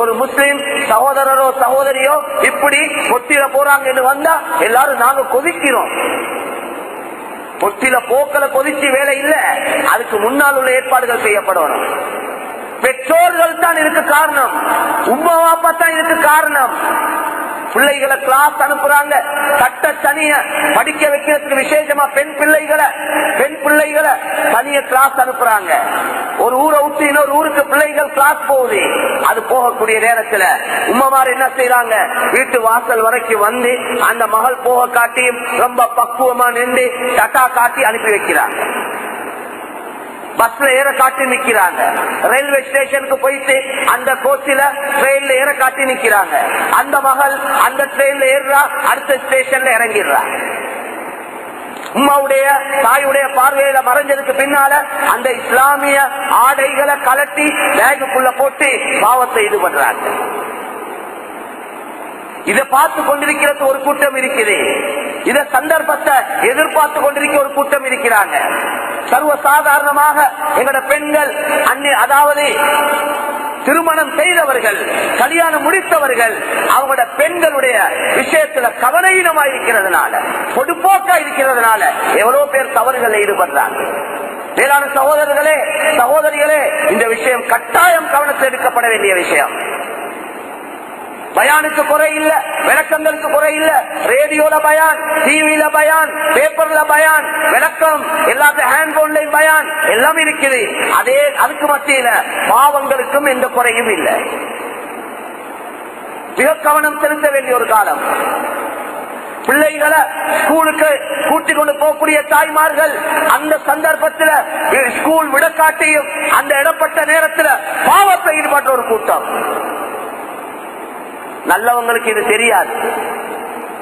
ஒரு முஸ்லிம் சகோதரரோ சகோதரியோ இப்படி ஒட்டில போறாங்க என்று வந்தா எல்லாரும் நாங்க கொதிக்கிறோம். ஒட்டில போக்களை கொதிச்சு வேலை இல்ல, அதுக்கு முன்னால் உள்ள ஏற்பாடுகள் செய்யப்படணும். பெற்றோர்கள் தான் இதுக்கு காரணம், உம்மா அப்பா தான் இதுக்கு காரணம். பிள்ளைகளை கிளாஸ் அனுப்புறாங்க, சட்ட தனிய படிக்க வைக்கிறதுக்கு விசேஷமா பெண் பிள்ளைகளை தனிய கிளாஸ் அனுப்புறாங்க. ஒரு ஊரை விட்டு இன்னொரு ஊருக்கு பிள்ளைகள் கிளாஸ் போகுது. அது போகக்கூடிய நேரத்துல உம்மமார் என்ன செய்யறாங்க, வீட்டு வாசல் வரைக்கும் வந்து அந்த மகள் போக காட்டியும் ரொம்ப பக்குவமா நின்று டட்டா காட்டி அனுப்பி வைக்கிறாங்க. பஸ்ல ஏற காட்டி நிக்கிறாங்க. ரயில்வே ஸ்டேஷனுக்கு போயிட்டு அந்த கோச்சில ட்ரெயின்ல ஏற காட்டி நிக்கிறாங்க. அந்த மகள் அந்த ட்ரெயின்ல ஏறா, அடுத்த ஸ்டேஷன்ல இறங்கிடுறா. உம்மாவுடைய தாயுடைய பார்வையில மறைஞ்சதுக்கு பின்னால அந்த இஸ்லாமிய ஆடைகளை கலட்டி பேகுக்குள்ள போட்டு பாவத்தை இது பண்றாங்க. இதை பார்த்து கொண்டிருக்கிறது ஒரு கூட்டம் இருக்குது. இத சந்தர்ப்பத்தை எதிர்பார்த்து கொண்டிருக்கிற ஒரு கூட்டம் இருக்கிறாங்க. சர்வசாதாரணமாக எங்களோட பெண்கள் அதாவது திருமணம் செய்தவர்கள், கல்யாணம் முடித்தவர்கள், அவங்களோட பெண்களுடைய விஷயத்துல கவனீனமா இருக்கிறதுனால, பொதுப்போக்கா இருக்கிறதுனால எவ்வளவு பேர் தவறுகளில் ஈடுபடுறாங்க. மேலான சகோதரர்களே, சகோதரிகளே, இந்த விஷயம் கட்டாயம் கவனத்தில் எடுக்கப்பட வேண்டிய விஷயம். பயானுக்கு குறை இல்ல, விளக்கங்களுக்கு குறை இல்ல. ரேடியோல பயான், டிவியில பயான், பேப்பர்ல பயான், விளக்கம், எல்லாத்தையும் ஹேண்ட் போன்லையும் பயான் எல்லாம் இருக்குது. அதுக்கு மத்தியில பாவங்களுக்கும் எந்த குறையும் இல்லை. மிக கவனம் செலுத்த வேண்டிய ஒரு காலம். பிள்ளைகளை ஸ்கூலுக்கு கூட்டிக் கொண்டு போகக்கூடிய தாய்மார்கள் அந்த சந்தர்ப்பத்தில் ஸ்கூல் விடக்காட்டியும் அந்த இடப்பட்ட நேரத்தில் பாவத்தை ஈடுபட்ட ஒரு கூட்டம். நல்லவங்களுக்கு இது தெரியாது,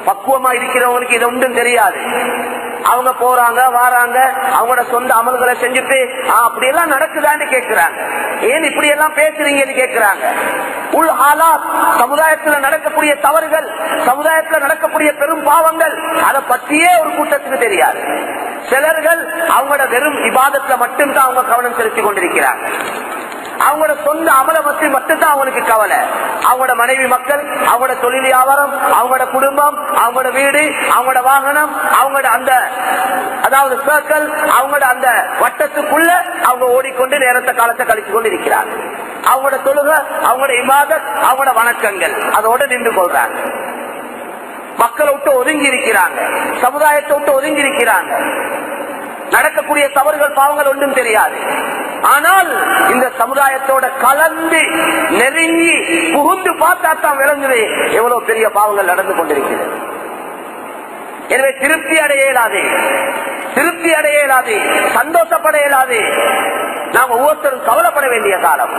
பக்குவமா இருக்கிறவங்களுக்கு இது ஒன்றும் தெரியாது. அவங்க போறாங்க வாராங்க, அவங்களோட சொந்த அமல்களை செஞ்சுட்டு அப்படி எல்லாம் நடக்குதான்னு கேட்கிறாங்க. ஏன் இப்படி எல்லாம் பேசுறீங்கன்னு கேட்கிறாங்க. உள் ஆலாத், சமுதாயத்தில் நடக்கக்கூடிய தவறுகள், சமுதாயத்தில் நடக்கக்கூடிய பெரும் பாவங்கள், அதை பற்றியே ஒரு கூட்டத்துக்கு தெரியாது. சிலர்கள் அவங்களோட வெறும் இபாதத்துல மட்டும்தான் அவங்க கவனம் செலுத்திக் கொண்டிருக்கிறாங்க. அவங்களோட சொந்த அமலை பற்றி மட்டும்தான் அவங்களுக்கு கவலை. அவங்களோட மனைவி மக்கள், அவங்களோட தொழில் வியாபாரம், அவங்களோட குடும்பம், அவங்களோட வீடு, அவங்களோட வாகனம், அவங்களோட அந்த அதாவது சர்க்கிள், அவங்களோட அந்த வட்டத்துக்குள்ள அவங்க ஓடிக்கொண்டு நேரத்தை காலத்தை கழிச்சு கொண்டு இருக்கிறாங்க. அவங்களோட தொழுகை, அவங்களோட இபாதத், அவங்களோட வணக்கங்கள் அதோட நின்று கொள்றாங்க. மக்களை விட்டு ஒதுங்கி இருக்கிறாங்க, சமுதாயத்தை விட்டு ஒதுங்கி இருக்கிறாங்க. நடக்கக்கூடிய தவறுகள் பாவங்கள் ஒன்றும் தெரியாது. ஆனால் இந்த சமுதாயத்தோட கலந்து நெருங்கி புகுந்து பார்த்தா தான் விளங்குது எவ்வளவு பெரிய பாவங்கள் நடந்து கொண்டிருக்கிறது. எனவே திருப்தி அடைய இயலாது, சந்தோஷப்பட இயலாது. நாம் ஒவ்வொருத்தரும் கவலைப்பட வேண்டிய காலம்.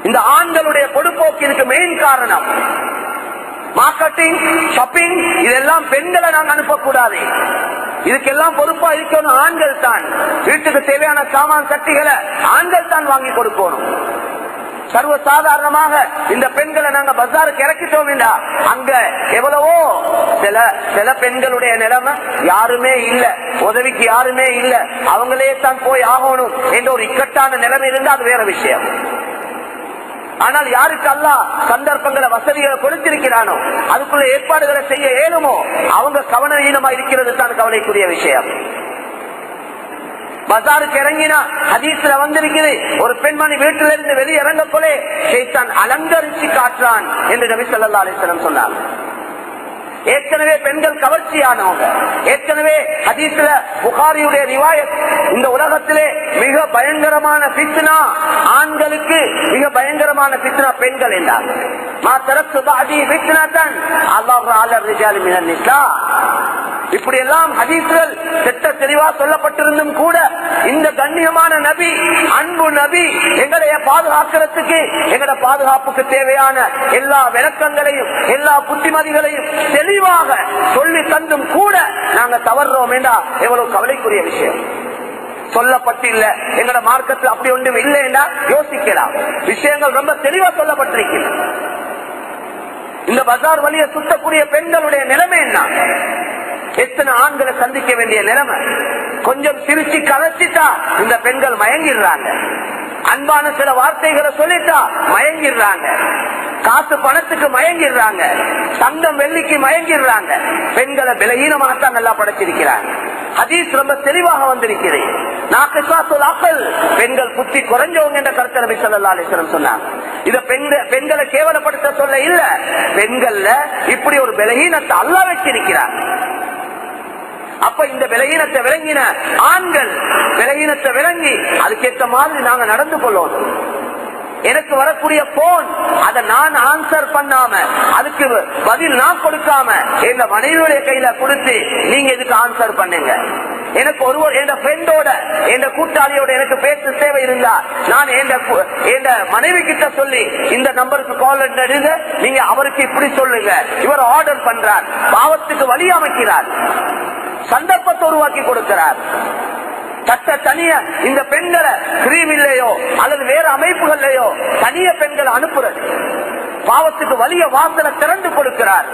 இந்த ஆண்களுடைய பொடுப்போக்கிற்கு மெயின் காரணம் மார்க்கெட்டிங், ஷாப்பிங், இதெல்லாம் பெண்களை நாங்கள் அனுப்பக்கூடாது. இதுக்கெல்லாம் பொறுப்பா இருக்கணும் ஆண்கள் தான். வீட்டுக்கு தேவையான சாமான் சட்டிகளை ஆண்கள் தான் வாங்கி கொடுக்கணும். சர்வசாதாரணமாக இந்த பெண்களை நாங்க பஜாருக்கு இறக்கிட்டோம், அங்க எவ்வளவோ சில பெண்களுடைய நிலைமை யாருமே இல்ல, உதவிக்கு யாருமே இல்ல, அவங்களே தான் போய் ஆகணும் என்ற ஒரு இக்கட்டான நிலைமை இருந்தா அது வேற விஷயம். ஆனால் யாருக்கு அல்லாஹ் சந்தர்ப்பங்களை வசதிகளை கொடுத்திருக்கிறானோ, அதுக்குள்ள ஏற்பாடுகளை செய்ய இயலுமோ, அவங்க கவனஹீனமா இருக்கிறது தான் கவலைக்குரிய விஷயம். பஜாருக்கு இறங்கினா ஹதீஸ்ல வந்திருக்கிறது, ஒரு பெண்மணி வீட்டில இருந்து வெளியே இறங்கப்போலே ஷைத்தான் அலங்கரிச்சு காட்டுறான் என்று நபி ஸல்லல்லாஹு அலைஹி வஸல்லம் சொன்னாங்க. ஏற்கனவே பெண்கள் கவர்ச்சியானவங்க. ஏற்கனவே ஹதீஸ்ல புகாரியுடைய ரிவாயத், இந்த உலகத்திலே மிக பயங்கரமான ஃபித்னா ஆண்களுக்கு, மிக பயங்கரமான ஃபித்னா பெண்கள் என்றார். மா தரக்து பஅதி ஃபித்னதன் அல்லாஹு அலா ரிஜாலி மினன் நிஸா. இப்படி எல்லாம் ஹதீஸ்கள் திட்ட தெளிவா சொல்லப்பட்டிருந்தும் கூட இந்த கண்ணியமான நபி, அன்பு நபி, எங்களைய பாதுகாக்கிறதுக்கு, எங்களோட பாதுகாப்புக்கு தேவையான எல்லா விளக்கங்களையும் எல்லா புத்திமதிகளையும் தெளிவாக சொல்லி தந்தும் கூட நாங்க தவறுறோம் என்றா எவ்வளவு கவலைக்குரிய விஷயம். சொல்லப்பட்டில்ல, எங்களோட மார்க்கத்தில் அப்படி ஒன்றும் இல்லை என்றா யோசிக்கலாம். விஷயங்கள் ரொம்ப தெளிவா சொல்லப்பட்டிருக்கிறது. இந்த பஜார் வழியை சுத்தக்கூடிய பெண்களுடைய நிலைமை என்ன? எத்தனை ஆண்களை சந்திக்க வேண்டிய நிலைமை. கொஞ்சம் சிரிச்சு கதைச்சிட்டா இந்த பெண்கள் மயங்கிடுறாங்க. அன்பான சில வார்த்தைகளை சொல்லிட்டா மயங்கிடுறாங்க. காசு பணத்துக்கு மயங்கிடுறாங்க. தங்கம் வெள்ளிக்கு மயங்கிடுறாங்க. பெண்களை பலகீனமாகத்தான் நல்லா படைச்சிருக்கிறாங்க. ஹதீஸ் ரொம்ப தெளிவாக வந்திருக்கிறது. பெண்கள் புத்தி குறைஞ்சவங்க என்ற கருத்தை நபி ஸல்லல்லாஹு அலைஹி வஸல்லம் சொன்னாங்க. இத பெண்களை கேவலப்படுத்த சொல்ல இல்ல, பெண்கள்ல இப்படி ஒரு பலகீனத்தை அல்லாஹ் வச்சிருக்கிறார். அப்ப இந்த பலகீனத்தை விளங்கின ஆண்கள் பலகீனத்தை விளங்கி அதுக்கேற்ற மாதிரி நாங்க நடந்து கொள்ளணும். எனக்கு வரக்கூடிய போன் அதை நான் ஆன்சர் பண்ணாம, அதுக்கு பதில் நான் கொடுக்காம என் மனைவியுடைய கையில கொடுத்து நீங்க இதுக்கு ஆன்சர் பண்ணுங்க, எனக்கு ஒருவர் என் ஃப்ரெண்டோட என் கூட்டாளியோட எனக்கு பேச தேவை இருந்தா நான் என் மனைவி கிட்ட சொல்லி இந்த நம்பருக்கு கால் எடுங்க, நீங்க அவருக்கு இப்படி சொல்லுங்க, இவர் ஆர்டர் பண்றார், பாவத்துக்கு வழி அமைக்கிறார், சந்தர்ப்பத்தை உருவாக்கி கொடுக்கிறார். தனிய இந்த பெண்களை கிரீமில்லையோ அல்லது வேற அமைப்புகள்லையோ தனிய பெண்களை அனுப்புறது, பாவத்துக்கு வலிய வாசலை திறந்து கொடுக்கிறார்.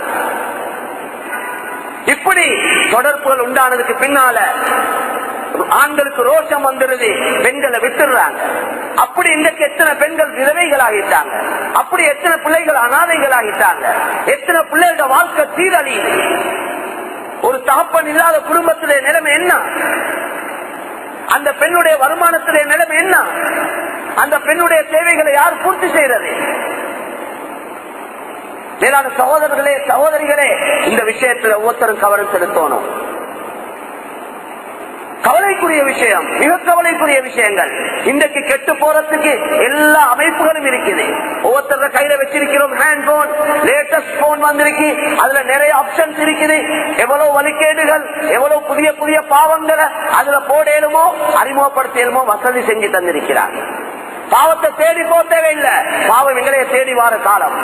இப்படி தொடர்புகள் உண்டானதுக்கு பின்னால ஆண்களுக்கு ரோஷம் வந்துருது, பெண்களை விட்டுறாங்க. அப்படி இன்றைக்கு எத்தனை பெண்கள் விதவைகள் ஆகிட்டாங்க, அப்படி எத்தனை பிள்ளைகள் அனாதைகள் ஆகிட்டாங்க, எத்தனை பிள்ளைகளோட வாழ்க்கை சீரழி. ஒரு தகப்பன் இல்லாத குடும்பத்திலே நிலைமை என்ன, அந்த பெண்ணுடைய வருமானத்திலே நிலைமை என்ன, அந்த பெண்ணுடைய தேவைகளை யார் பூர்த்தி செய்யறது? மேலான சகோதரர்களே சகோதரிகளே, இந்த விஷயத்தில் ஒவ்வொருத்தரும் கவனம் செலுத்தணும். கவலைக்குரிய விஷயம், மிக கவலைக்குரிய விஷயங்கள். இன்றைக்கு கெட்டு போறதுக்கு எல்லா அமைப்புகளும் இருக்குது. ஒவ்வொருத்தர கையில வச்சிருக்கிறோம் ஹேண்ட் போன், லேட்டஸ்ட் போன் வந்திருக்கு, அதுல நிறைய ஆப்ஷன்ஸ் இருக்குது. எவ்வளவு வழிகேடுகள், எவ்வளவு புதிய புதிய பாவங்களை அதுல போடலுமோ அறிமுகப்படுத்தலுமோ வசதி செஞ்சு தந்திருக்கிறார். பாவத்தை தேடி போக தேவையில்லை, பாவம் எங்களைய தேடி வார காலம்.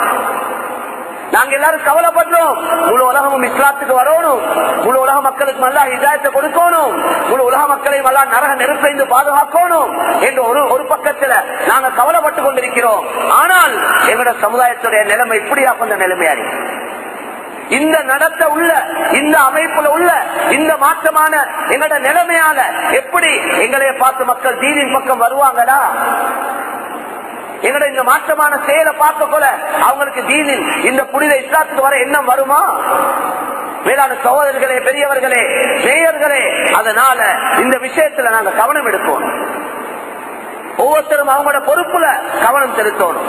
நாங்க எல்லாரும் கவலைப்படுறோம், முழு உலகமும் இஸ்லாத்துக்கு வரணும், முழு உலக மக்களுக்கு நல்லா ஹிதாயத்தை கொடுக்கணும், முழு உலக மக்களை நல்லா நரக நெருப்பைந்து பாதுகாக்கணும் என்று ஒரு பக்கத்துல நாங்க கவலைப்பட்டு கொண்டிருக்கிறோம். ஆனால் எங்களோட சமுதாயத்துடைய நிலைமை இப்படியா கொண்ட நிலைமையாடி, இந்த நடத்த உள்ள இந்த அமைப்புல உள்ள இந்த மாற்றமான எங்களோட நிலைமையால எப்படி எங்களைய பார்த்து மக்கள் தீனின் பக்கம் வருவாங்களா? எங்களுடைய இந்த மாற்றமான செயலை பார்க்க போல அவங்களுக்கு தீனில் இந்த புனித இஸ்லாத்துக்கு வர எண்ணம் வருமா? மேலான சகோதரர்களே, பெரியவர்களே, நேயர்களே, அதனால இந்த விஷயத்துல நாங்க கவனம் எடுப்போம். ஒவ்வொருத்தரும் அவங்களோட பொறுப்புல கவனம் செலுத்தணும்.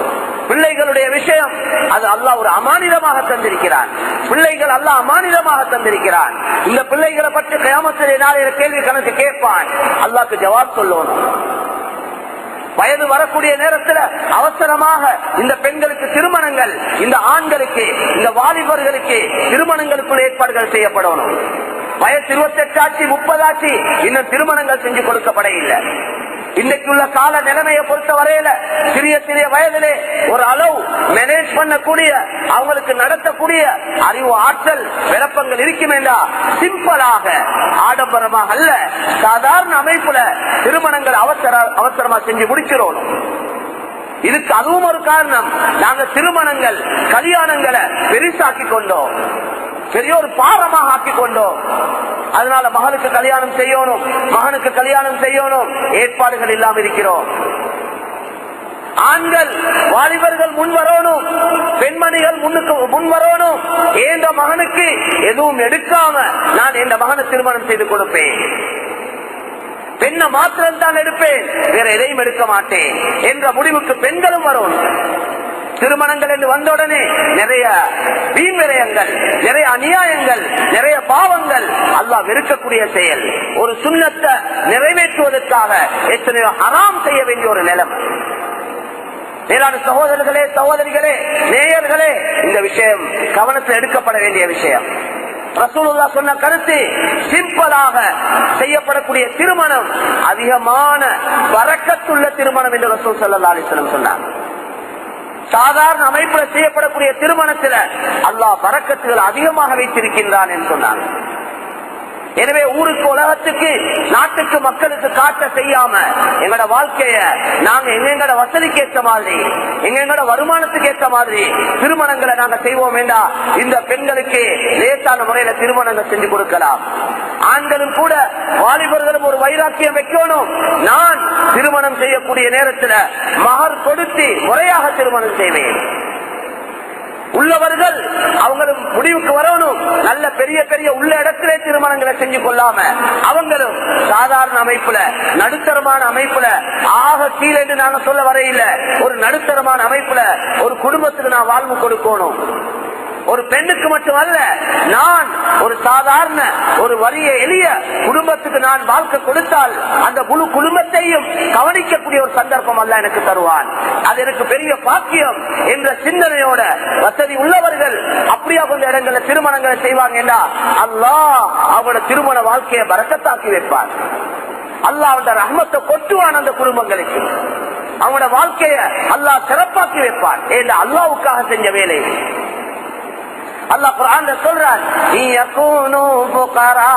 பிள்ளைகளுடைய விஷயம் அது அல்லாஹ் ஒரு அமானிதமாக தந்திருக்கிறான். பிள்ளைகள் அல்லாஹ் அமானிதமாக தந்திருக்கிறான். இந்த பிள்ளைகளை பற்றி கியாமத்திலே நாளைய கேள்வி கணக்கு கேட்பான். அல்லாஹ்க்கு ஜவாப் சொல்லணும். வயது வரக்கூடிய நேரத்தில் அவசரமாக இந்த பெண்களுக்கு திருமணங்கள், இந்த ஆண்களுக்கு இந்த வாலிபர்களுக்கு திருமணங்களுக்குள் ஏற்பாடுகள் செய்யப்படணும். வயசு 28 ஆச்சு 30 ஆச்சு, இன்னும் திருமணங்கள் செஞ்சு கொடுக்கப்பட இல்லை. இன்றைக்கு உள்ள கால நிலைமையை பொறுத்த வரையில சிறிய சிறிய வயதிலே ஒரு அளவு மேனேஜ் பண்ணக்கூடிய, அவங்களுக்கு நடத்தக்கூடிய அறிவு ஆற்றல் விளப்பங்கள் இருக்குமேண்டா சிம்பிளாக ஆடம்பரமாக அல்ல, சாதாரண அமைப்புல திருமணங்கள் அவசரமா செஞ்சு முடிக்கிறோம். இதுக்கு அதுவும் ஒரு காரணம். நாங்க திருமணங்கள் கல்யாணங்களை பெரிசாக்கி கொண்டோம், பெரிய ஒரு பாரமாக ஆக்கி கொண்டோம். அதனால மகளுக்கு கல்யாணம் செய்யணும், மகனுக்கு கல்யாணம் செய்யணும், ஏற்பாடுகள் இல்லாமல் இருக்கிறோம். ஆண்கள் வாலிபர்கள் முன் வரணும், பெண்மணிகள் முன் வரணும். எந்த மகனுக்கு எதுவும் எடுக்காம நான் எந்த மகனை திருமணம் செய்து கொடுப்பேன், பெண்ணை மாத்திரம் தான் எடுப்பேன், வேற எதையும் எடுக்க மாட்டேன் என்ற முடிவுக்கு பெண்களும் வரணும். திருமணங்கள் என்று வந்தவுடனே நிறைய வீண் விரயங்கள், நிறைய அநியாயங்கள், நிறைய பாவங்கள், அல்லாஹ் வெறுக்கக்கூடிய செயல். ஒரு சுன்னத்தை நிறைவேற்றுவதற்காக எத்தனையோ ஹராம் செய்ய வேண்டிய ஒரு நிலைமை. மேலான சகோதரர்களே சகோதரிகளே நேயர்களே, இந்த விஷயம் கவனத்தில் எடுக்கப்பட வேண்டிய விஷயம். ரசூலுல்லாஹ் சொன்ன கருத்து, சிம்பிளாக செய்யப்படக்கூடிய திருமணம் அதிகமான பரக்கத்துள்ள திருமணம் என்று ரசூல் ஸல்லல்லாஹு அலைஹி வஸல்லம் சொன்னார். சாதாரண அமைப்புல செய்யப்படக்கூடிய திருமணத்தில் அல்லாஹ் பரக்கத்துகள் அதிகமாக வைத்திருக்கின்றான் என்று சொன்னார். எனவே ஊருக்கு உலகத்துக்கு நாட்டுக்கு மக்களுக்கு காட்ட செய்யாம எங்களோட வாழ்க்கைய நாங்க எங்களோட வசதிக்கு ஏற்ற மாதிரி எங்களோட வருமானத்துக்கு ஏற்ற மாதிரி திருமணங்களை நாங்க செய்வோம் வேண்டாம். இந்த பெண்களுக்கு லேசான முறையில திருமணங்கள் செஞ்சு கொடுக்கலாம். ஆண்களும் கூட வாலிபர்களும் ஒரு வைராக்கியம் வைக்கணும். நான் திருமணம் செய்யக்கூடிய நேரத்தில் மகர் கொடுத்து முறையாக திருமணம் செய்வேன். உள்ளவர்கள் அவங்களும் முடிவுக்கு வரணும். நல்ல பெரிய பெரிய உள்ள இடத்திலே திருமணங்களை செஞ்சு கொள்ளாம அவங்களும் சாதாரண அமைப்புல நடுத்தரமான அமைப்புல ஆக கீழே என்று நாங்க சொல்ல வரையில ஒரு நடுத்தரமான அமைப்புல ஒரு குடும்பத்துக்கு நான் வாழ்வு கொடுக்கணும். ஒரு பெண்ணுக்கு மட்டுமல்ல, நான் ஒரு சாதாரண ஒரு வறிய எளிய குடும்பத்துக்கு நான் வாழ்க்கை கொடுத்தால் அந்த முழு குடும்பத்தையும் கவனிக்கக்கூடிய ஒரு சந்தர்ப்பம் அல்ல எனக்கு தருவான். அது எனக்கு பெரிய பாக்கியம் என்ற சிந்தனையோட வசதி உள்ளவர்கள் அப்படியா கொஞ்சம் இடங்கள்ல திருமணங்களை செய்வாங்க என்றா அல்லாஹ் அவங்களோட திருமண வாழ்க்கையை பரக்கத்தாக்கி வைப்பார். அல்லாஹ் அவனோட ரஹ்மத்தை கொட்டுவான் அந்த குடும்பங்களுக்கு. அவனோட வாழ்க்கைய அல்லாஹ் சிறப்பாக்கி வைப்பான். ஏன்னா அல்லாஹ்வுக்காக செஞ்ச வேலை. அல்லாஹ் குர்ஆன்ல சொல்றான், யகூனு ஃபுகரா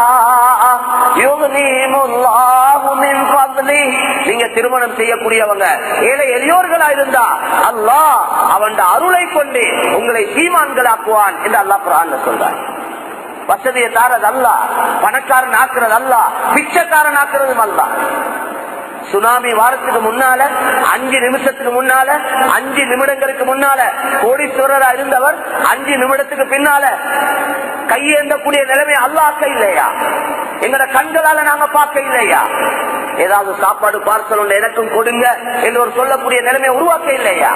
யுக்னிஹுமுல்லாஹு மின் ஃபத்லி. நீங்க திருமணம் செய்யக்கூடியவங்க ஏழை எளியோர்களா இருந்தா அல்லாஹ் அவனோட அருளை கொண்டு உங்களை சீமான்களாக்குவான் என்று அல்லாஹ் குர்ஆன்ல சொல்றான். வசதியை தாரது அல்லாஹ், பணக்காரன் ஆக்குறது அல்லாஹ், பிச்சைக்காரன் ஆக்குறதும் அல்லாஹ். சுனாமி வாரத்துக்கு முன்னால 5 நிமிஷத்துக்கு முன்னால 5 நிமிடங்களுக்கு முன்னால கோடீஸ்வரரா இருந்தவர் 5 நிமிடத்துக்கு பின்னால கையேந்தக்கூடிய நிலைமை அல்லாஹ் இல்லையா? எங்கட கண்களால நாங்க பார்க்க இல்லையா? ஏதாவது சாப்பாடு பார்சல் ஒன்று எனக்கும் கொடுங்க என்று ஒரு சொல்லக்கூடிய நிலைமை உருவாக்க இல்லையா?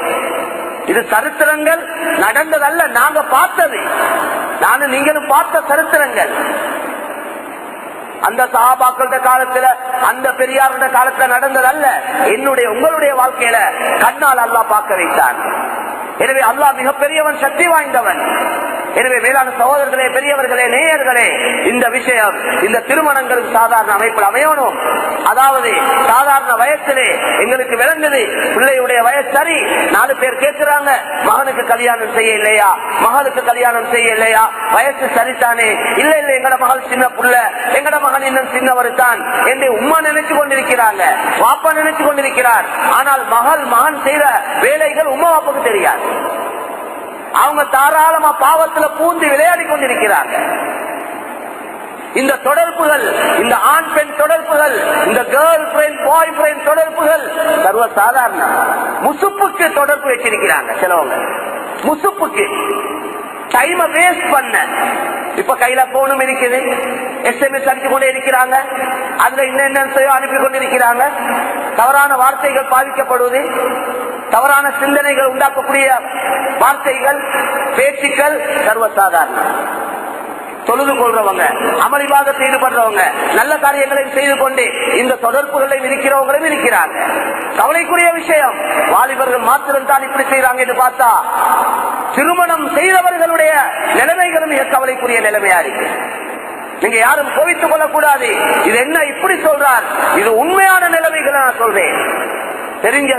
இது சரித்திரங்கள் நடந்ததல்ல, நாங்க பார்த்தது. நானும் நீங்களும் பார்த்த சரித்திரங்கள். அந்த சஹாபாக்களோட காலத்துல அந்த பெரியாரோட காலத்துல நடந்ததல்ல, என்னுடைய உங்களுடைய வாழ்க்கையில கண்ணால் அல்லாஹ் பார்க்க வைத்தான். எனவே அல்லாஹ் மிகப்பெரியவன், சக்தி வாய்ந்தவன். எனவே மேலான சகோதரர்களே, பெரியவர்களே, நேயர்களே, இந்த விஷயம் இந்த திருமணங்களுக்கு சாதாரண அமைப்பில் அமையணும். அதாவது சாதாரண வயசிலே எங்களுக்கு விளங்குது பிள்ளையுடைய வயசு சரி. 4 பேர் கேட்கிறாங்க, மகனுக்கு கல்யாணம் செய்ய இல்லையா, மகளுக்கு கல்யாணம் செய்ய இல்லையா, வயசு சரிதானே? இல்ல இல்ல, எங்கட மகள் சின்ன புள்ள, எங்கட மகன் இன்னும் சின்னவர் தான் என்று உம்மா நினைச்சு கொண்டிருக்கிறாங்க, வாப்பா நினைச்சு கொண்டிருக்கிறார். ஆனால் மகன் செய்த வேலைகள் உம்மா வாப்புக்கு தெரியாது. அவங்க தாராளமா பாவத்துல பூந்து விளையாடி கொண்டிருக்கிறாங்க. இந்த தொடர்புகள், இந்த ஆண் பெண் தொடர்புகள், இந்த கேர்ள் ஃபிரெண்ட் பாய் ஃபிரெண்ட் தொடர்புகள் சர்வ சாதாரண. முசுப்புக்கு தொடர்பு வச்சிருக்கிறாங்க சிலவங்க, முசுப்புக்கு டைம் வேஸ்ட் பண்ண. இப்ப கையில போனும் இருக்குது, SMS அடிச்சு கொண்டே இருக்கிறாங்க, அதுல என்ன அனுப்பி கொண்டிருக்கிறாங்க. தவறான வார்த்தைகள் பாதிக்கப்படுவது, தவறான சிந்தனைகள் உண்டாக்கக்கூடிய வார்த்தைகள், பேச்சுக்கள் சர்வசாதாரணம். தொழுது கொள்றவங்க, அமளிவாதத்தில் ஈடுபடுறவங்க, நல்ல காரியங்களை செய்து கொண்டு இந்த தொடர்புகளை இருக்கிறவங்களும் இருக்கிறாங்க. கவலைக்குரிய விஷயம், வாலிபர்கள் மாத்திரம் தான் இப்படி செய்யறாங்க என்று பார்த்தா திருமணம் செய்தவர்களுடைய நிலைமைகளும் மிக கவலைக்குரிய நிலைமையா இருக்கு. நீங்க யாரும் கோவித்துக் கொள்ளக்கூடாது. இது என்ன இப்படி சொல்றார், இது உண்மையான நிலைமைகளை நான் சொல்றேன்.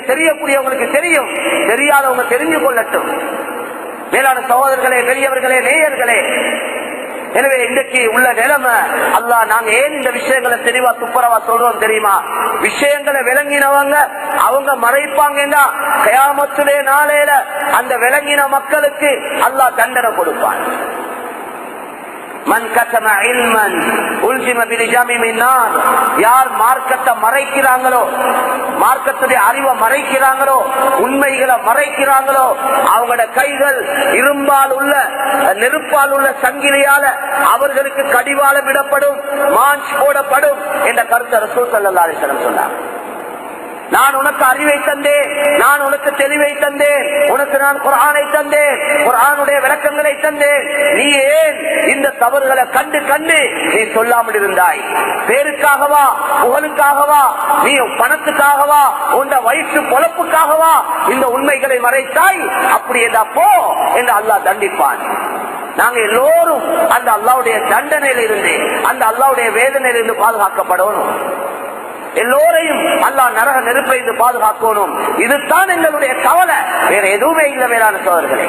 தெரியக்கூடியவங்களுக்கு தெரியும், தெரியாதவங்க தெரிஞ்சு கொள்ளட்டும். மேலான சகோதரர்களே, பெரியவர்களே, நேயர்களே, எனவே இன்றைக்கு உள்ள நிலைமை அல்லாஹ் நாங்க ஏன் இந்த விஷயங்களை தெளிவா துப்புரவா சொல்றோம் தெரியுமா? விஷயங்களை விளங்கினவங்க அவங்க மறைப்பாங்கன்னா கியாமத்துடைய நாளையில அந்த விளங்கின மக்களுக்கு அல்லாஹ் தண்டனை கொடுப்பான். யார் மார்க்கத்தை மறைக்கிறாங்களோ, மார்க்கத்துடைய அறிவை மறைக்கிறாங்களோ, உண்மைகளை மறைக்கிறாங்களோ, அவங்களோட கைகள் இரும்பால் உள்ள நெருப்பால் உள்ள சங்கிலியால அவர்களுக்கு கடிவாளம் விடப்படும், மாஞ்ச் போடப்படும் என்ற கருத்தை ரசூல் ஸல்லல்லாஹு அலைஹி வஸல்லம் சொன்னார். நான் உனக்கு அறிவை தந்தேன், நான் உனக்கு தெளிவை தந்தேன், உனக்கு நான் குர்ஆனை தந்தேன், குர்ஆனுடைய விளக்கங்களை தந்தேன். நீ ஏன் இந்த தவறுகளை கண்டு கண்டு நீ சொல்லாமல் இருந்தாய்? பேருக்காகவா, புகழுக்காகவா, நீ பணத்துக்காகவா, உன் வயிற்று பொழப்புக்காகவா இந்த உண்மைகளை மறைத்தாய்? அப்படி என்றா போ என்று அல்லாஹ் தண்டிப்பான். நாங்க எல்லோரும் அந்த அல்லாஹ்வுடைய தண்டனையில இருந்து, அந்த அல்லாஹ்வுடைய வேதனையில இருந்து பாதுகாக்கப்படணும். எல்லோரையும் அல்லாஹ் நரக நெருப்பை இருந்து பாதுகாக்கணும். இதுதான் எங்களுடைய கவலை, வேற எதுவுமே இல்லை. மேலான சோதர்களே,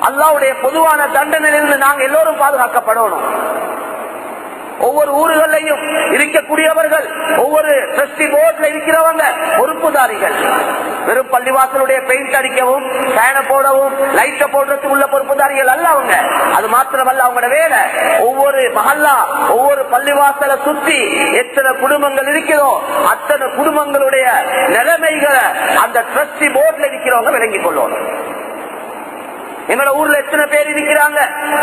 அல்லாஹ்வுடைய பொதுவான தண்டனையிலிருந்து நாங்க எல்லோரும் பாதுகாக்கப்படணும். ஒவ்வொரு ஊர்களையும் இருக்கக்கூடியவர்கள், ஒவ்வொரு ட்ரஸ்டி போர்ட்ல இருக்கிறவங்க பொறுப்புதாரிகள். வெறும் பள்ளிவாசலுடைய பெயிண்ட் அடிக்கவும், ஃபேனை போடவும், லைட்டை போடுறதுக்கு உள்ள பொறுப்புதாரிகள் அல்ல அவங்க. அது மாத்திரமல்ல அவங்களோட வேலை. ஒவ்வொரு மஹல்லா, ஒவ்வொரு பள்ளிவாசலை சுற்றி எத்தனை குடும்பங்கள் இருக்கிறதோ அத்தனை குடும்பங்களுடைய நிலைமைகளை அந்த ட்ரஸ்டி போர்ட்ல இருக்கிறவங்க விளங்கிக் கொள்ளணும். எங்களோட ஊர்ல எத்தனை பேர் இருக்கிறாங்க,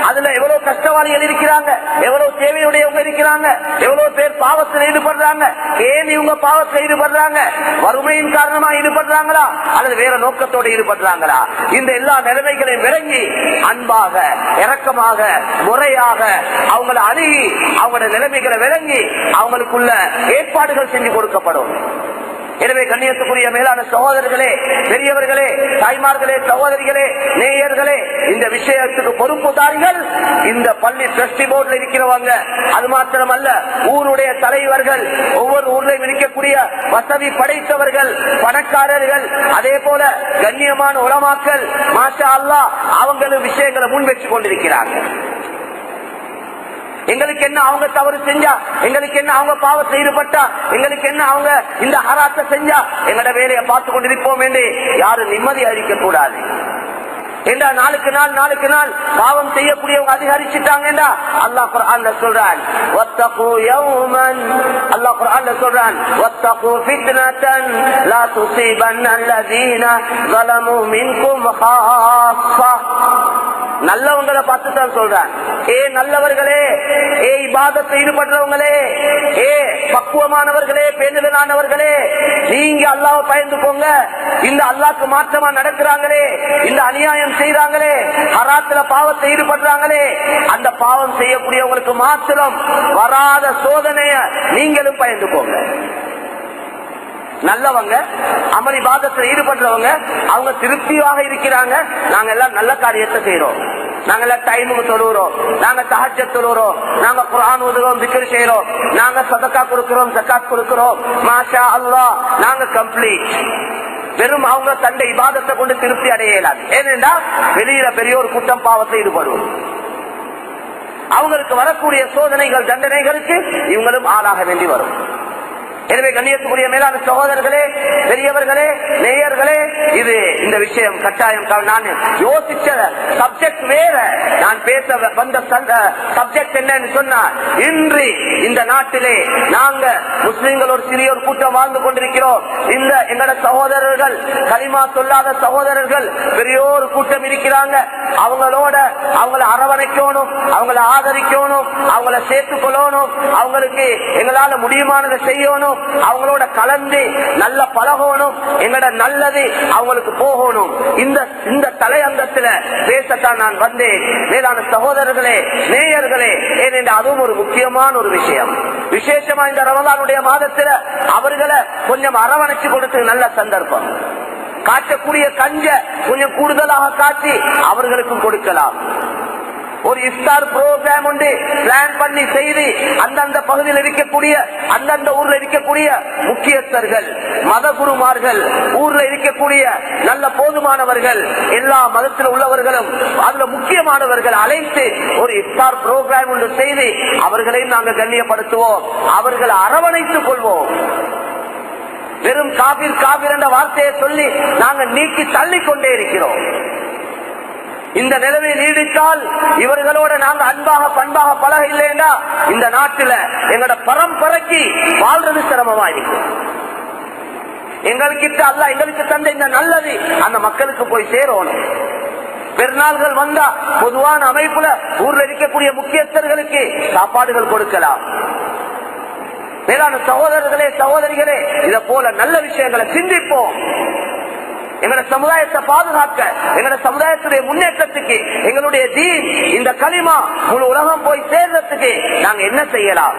அதுல எவ்வளவு கஷ்டவாளிகள் இருக்கிறாங்க, எவ்வளவு தேவையுடையவங்க இருக்கிறாங்க, எவ்வளவு பேர் பாவத்தில் ஈடுபடுறாங்க. ஏன் இவங்க பாவத்தில் ஈடுபடுறாங்க? வறுமையின் காரணமா ஈடுபடுறாங்களா அல்லது வேற நோக்கத்தோடு ஈடுபடுறாங்களா? இந்த எல்லா நிலைமைகளையும் விளங்கி அன்பாக, இரக்கமாக, முறையாக அவங்களை அணுகி அவங்களோட நிலைமைகளை விளங்கி அவங்களுக்குள்ள ஏற்பாடுகள் செஞ்சு கொடுக்கப்படும். எனவே கண்ணியத்துக்குரிய மேலான சகோதரர்களே, பெரியவர்களே, தாய்மார்களே, சகோதரிகளே, நேயர்களே, இந்த விஷயத்துக்கு பொறுப்புதாரிகள் இந்த பள்ளி ட்ரஸ்டி போர்டில் இருக்கிறவங்க. அது மாத்திரமல்ல, ஊருடைய தலைவர்கள், ஒவ்வொரு ஊரிலும் இருக்கக்கூடிய வசதி படைத்தவர்கள், பணக்காரர்கள், அதே போல கண்ணியமான உலமாக்கள், மாஷா அல்லாஹ், அவங்களும் விஷயங்களை முன் வச்சு கொண்டிருக்கிறார்கள். எங்களுக்கு என்ன அவங்க தவறு செஞ்சா, எங்களுக்கு என்ன அவங்க பாவத்தில் ஈடுபட்டா, எங்களுக்கு என்ன அவங்க இந்த ஹராத்தை செஞ்சா, எங்களோட வேலையை பார்த்து கொண்டிருப்போம் என்று யாரும் நிம்மதி அளிக்க கூடாது. என்றா நாளுக்கு நாள் பாவம் செய்யக்கூடியவங்க அதிகரிச்சுட்டாங்க. அல்லாஹ் குர்ஆன்ல சொல்றான், வத்தகு யௌமன், அல்லாஹ் குர்ஆன்ல சொல்றான், வத்தகு ஃபித்னதன் லா துஸீபன் அல்லதீன ஸலமு மின்கும் ஹாஃபா. நல்லவங்களை பார்த்து தான் சொல்றான். ஏ நல்லவர்களே, ஏ இபாதத்தை ஈடுபடுறவங்களே, ஏ பக்குவமானவர்களே, பேணுதலானவர்களே, நீங்க அல்லாஹ்வை பயந்துக்கோங்க. இந்த அல்லாஹ்க்கு மாற்றமா நடக்கிறாங்களே, இந்த அநியாயம் செய்யறாங்களே, ஹராத்துல பாவத்தை ஈடுபடுறாங்களே, அந்த பாவம் செய்யக்கூடியவங்களுக்கு மாத்திரம் வராத சோதனைய நீங்களும் பயந்துக்கோங்க. நல்லவங்க, அமல் இபாதத்தில் ஈடுபடுறவங்க, அவங்க திருப்தியாக இருக்கிறாங்க. நாங்க எல்லாம் நல்ல காரியத்தை செய்யறோம், நாங்க எல்லாம் டைமுக்கு தொழுகிறோம், நாங்க தஹஜ்ஜத் தொழுகிறோம், நாங்க குர்ஆன் ஓதுறோம், திக்ர் செய்யறோம், நாங்க சதகா கொடுக்கிறோம், ஜகாத் கொடுக்கிறோம், மாஷா அல்லாஹ், நாங்க கம்ப்ளீட். வெறும் அவங்க தண்டை இபாதத்தை கொண்டு திருப்தி அடையலாது. ஏனென்றா வெளியில பெரிய ஒரு கூட்டம் பாவத்தை ஈடுபடுவோம். அவங்களுக்கு வரக்கூடிய சோதனைகள், தண்டனைகளுக்கு இவங்களும் ஆளாக வேண்டி வரும். எனவே கண்ணியத்துக்குரிய மேலான சகோதரர்களே, பெரியவர்களே, நேயர்களே, இது இந்த விஷயம் கட்டாயம். நான் யோசிச்ச சப்ஜெக்ட் வேற, நான் பேச வந்த சப்ஜெக்ட் என்னன்னு சொன்னா, இன்று இந்த நாட்டிலே நாங்க முஸ்லிம்கள் ஒரு சிறிய ஒரு கூட்டம் வாழ்ந்து கொண்டிருக்கிறோம். இந்த எங்களோட சகோதரர்கள், களிமா சொல்லாத சகோதரர்கள் பெரிய ஒரு கூட்டம் இருக்கிறாங்க. அவங்களோட அவங்களை அரவணைக்கணும், அவங்களை ஆதரிக்கணும், அவங்களை சேர்த்துக் கொள்ளணும், அவங்களுக்கு எங்களால முடியுமானதை செய்யணும், அவங்களோட கலந்து நல்ல பழகணும், எங்களோட நல்லது அவங்களுக்கு போகணும். இந்த தலையங்கத்துல பேசத்தான் நான் வந்தேன். மேலான சகோதரர்களே, நேயர்களே, ஏனென்ற அதுவும் ஒரு முக்கியமான ஒரு விஷயம். விசேஷமா இந்த ரமலானுடைய மாதத்துல அவர்களை கொஞ்சம் அரவணைச்சு கொடுத்து நல்ல சந்தர்ப்பம். காட்டக்கூடிய கஞ்ச கொஞ்சம் கூடுதலாக காட்டி அவர்களுக்கும் கொடுக்கலாம். ஒரு இஃப்தார் புரோகிராம் ஒன்று பிளான் பண்ணி செய்து அந்தந்த பகுதியில் இருக்கக்கூடிய, அந்தந்த ஊர்ல இருக்கக்கூடிய முக்கியஸ்தர்கள், மத குருமார்கள், ஊர்ல இருக்கக்கூடிய நல்ல போதுமானவர்கள், எல்லா மதத்தில் உள்ளவர்களும் அதுல முக்கியமானவர்கள் அழைத்து ஒரு இஃப்தார் புரோகிராம் ஒன்று செய்து அவர்களையும் நாங்கள் கண்ணியப்படுத்துவோம், அவர்களை அரவணைத்துக் கொள்வோம். வெறும் காபீர் காபீர் என்ற வார்த்தையை சொல்லி நாங்கள் நீக்கி தள்ளிக் கொண்டே இருக்கிறோம். இந்த நிலைமை நீடித்தால் இவர்களோட நாங்க அன்பாக பண்பாக பழக இல்லைன்னா இந்த நாட்டில் எங்களோட பரம்பரைக்கு வாழ்றது சிரமமாயிருக்கும். எங்கள்கிட்ட அல்லாஹ் எங்களுக்கு தந்த இந்த நல்லது அந்த மக்களுக்கு போய் சேரணும். பெருநாள்கள் வந்தா பொதுவான அமைப்புல ஊர்ல இருக்கக்கூடிய முக்கியஸ்தர்களுக்கு சாப்பாடுகள் கொடுக்கலாம். மேலான சகோதரர்களே, சகோதரிகளே, இத போல நல்ல விஷயங்களை சிந்திப்போம். எங்களோட சமுதாயத்தை பாதுகாக்க, எங்களோட சமுதாயத்துடைய முன்னேற்றத்துக்கு, எங்களுடைய தீன், இந்த களிமா முழு உலகம் போய் சேர்றதுக்கு நாங்க என்ன செய்யலாம்?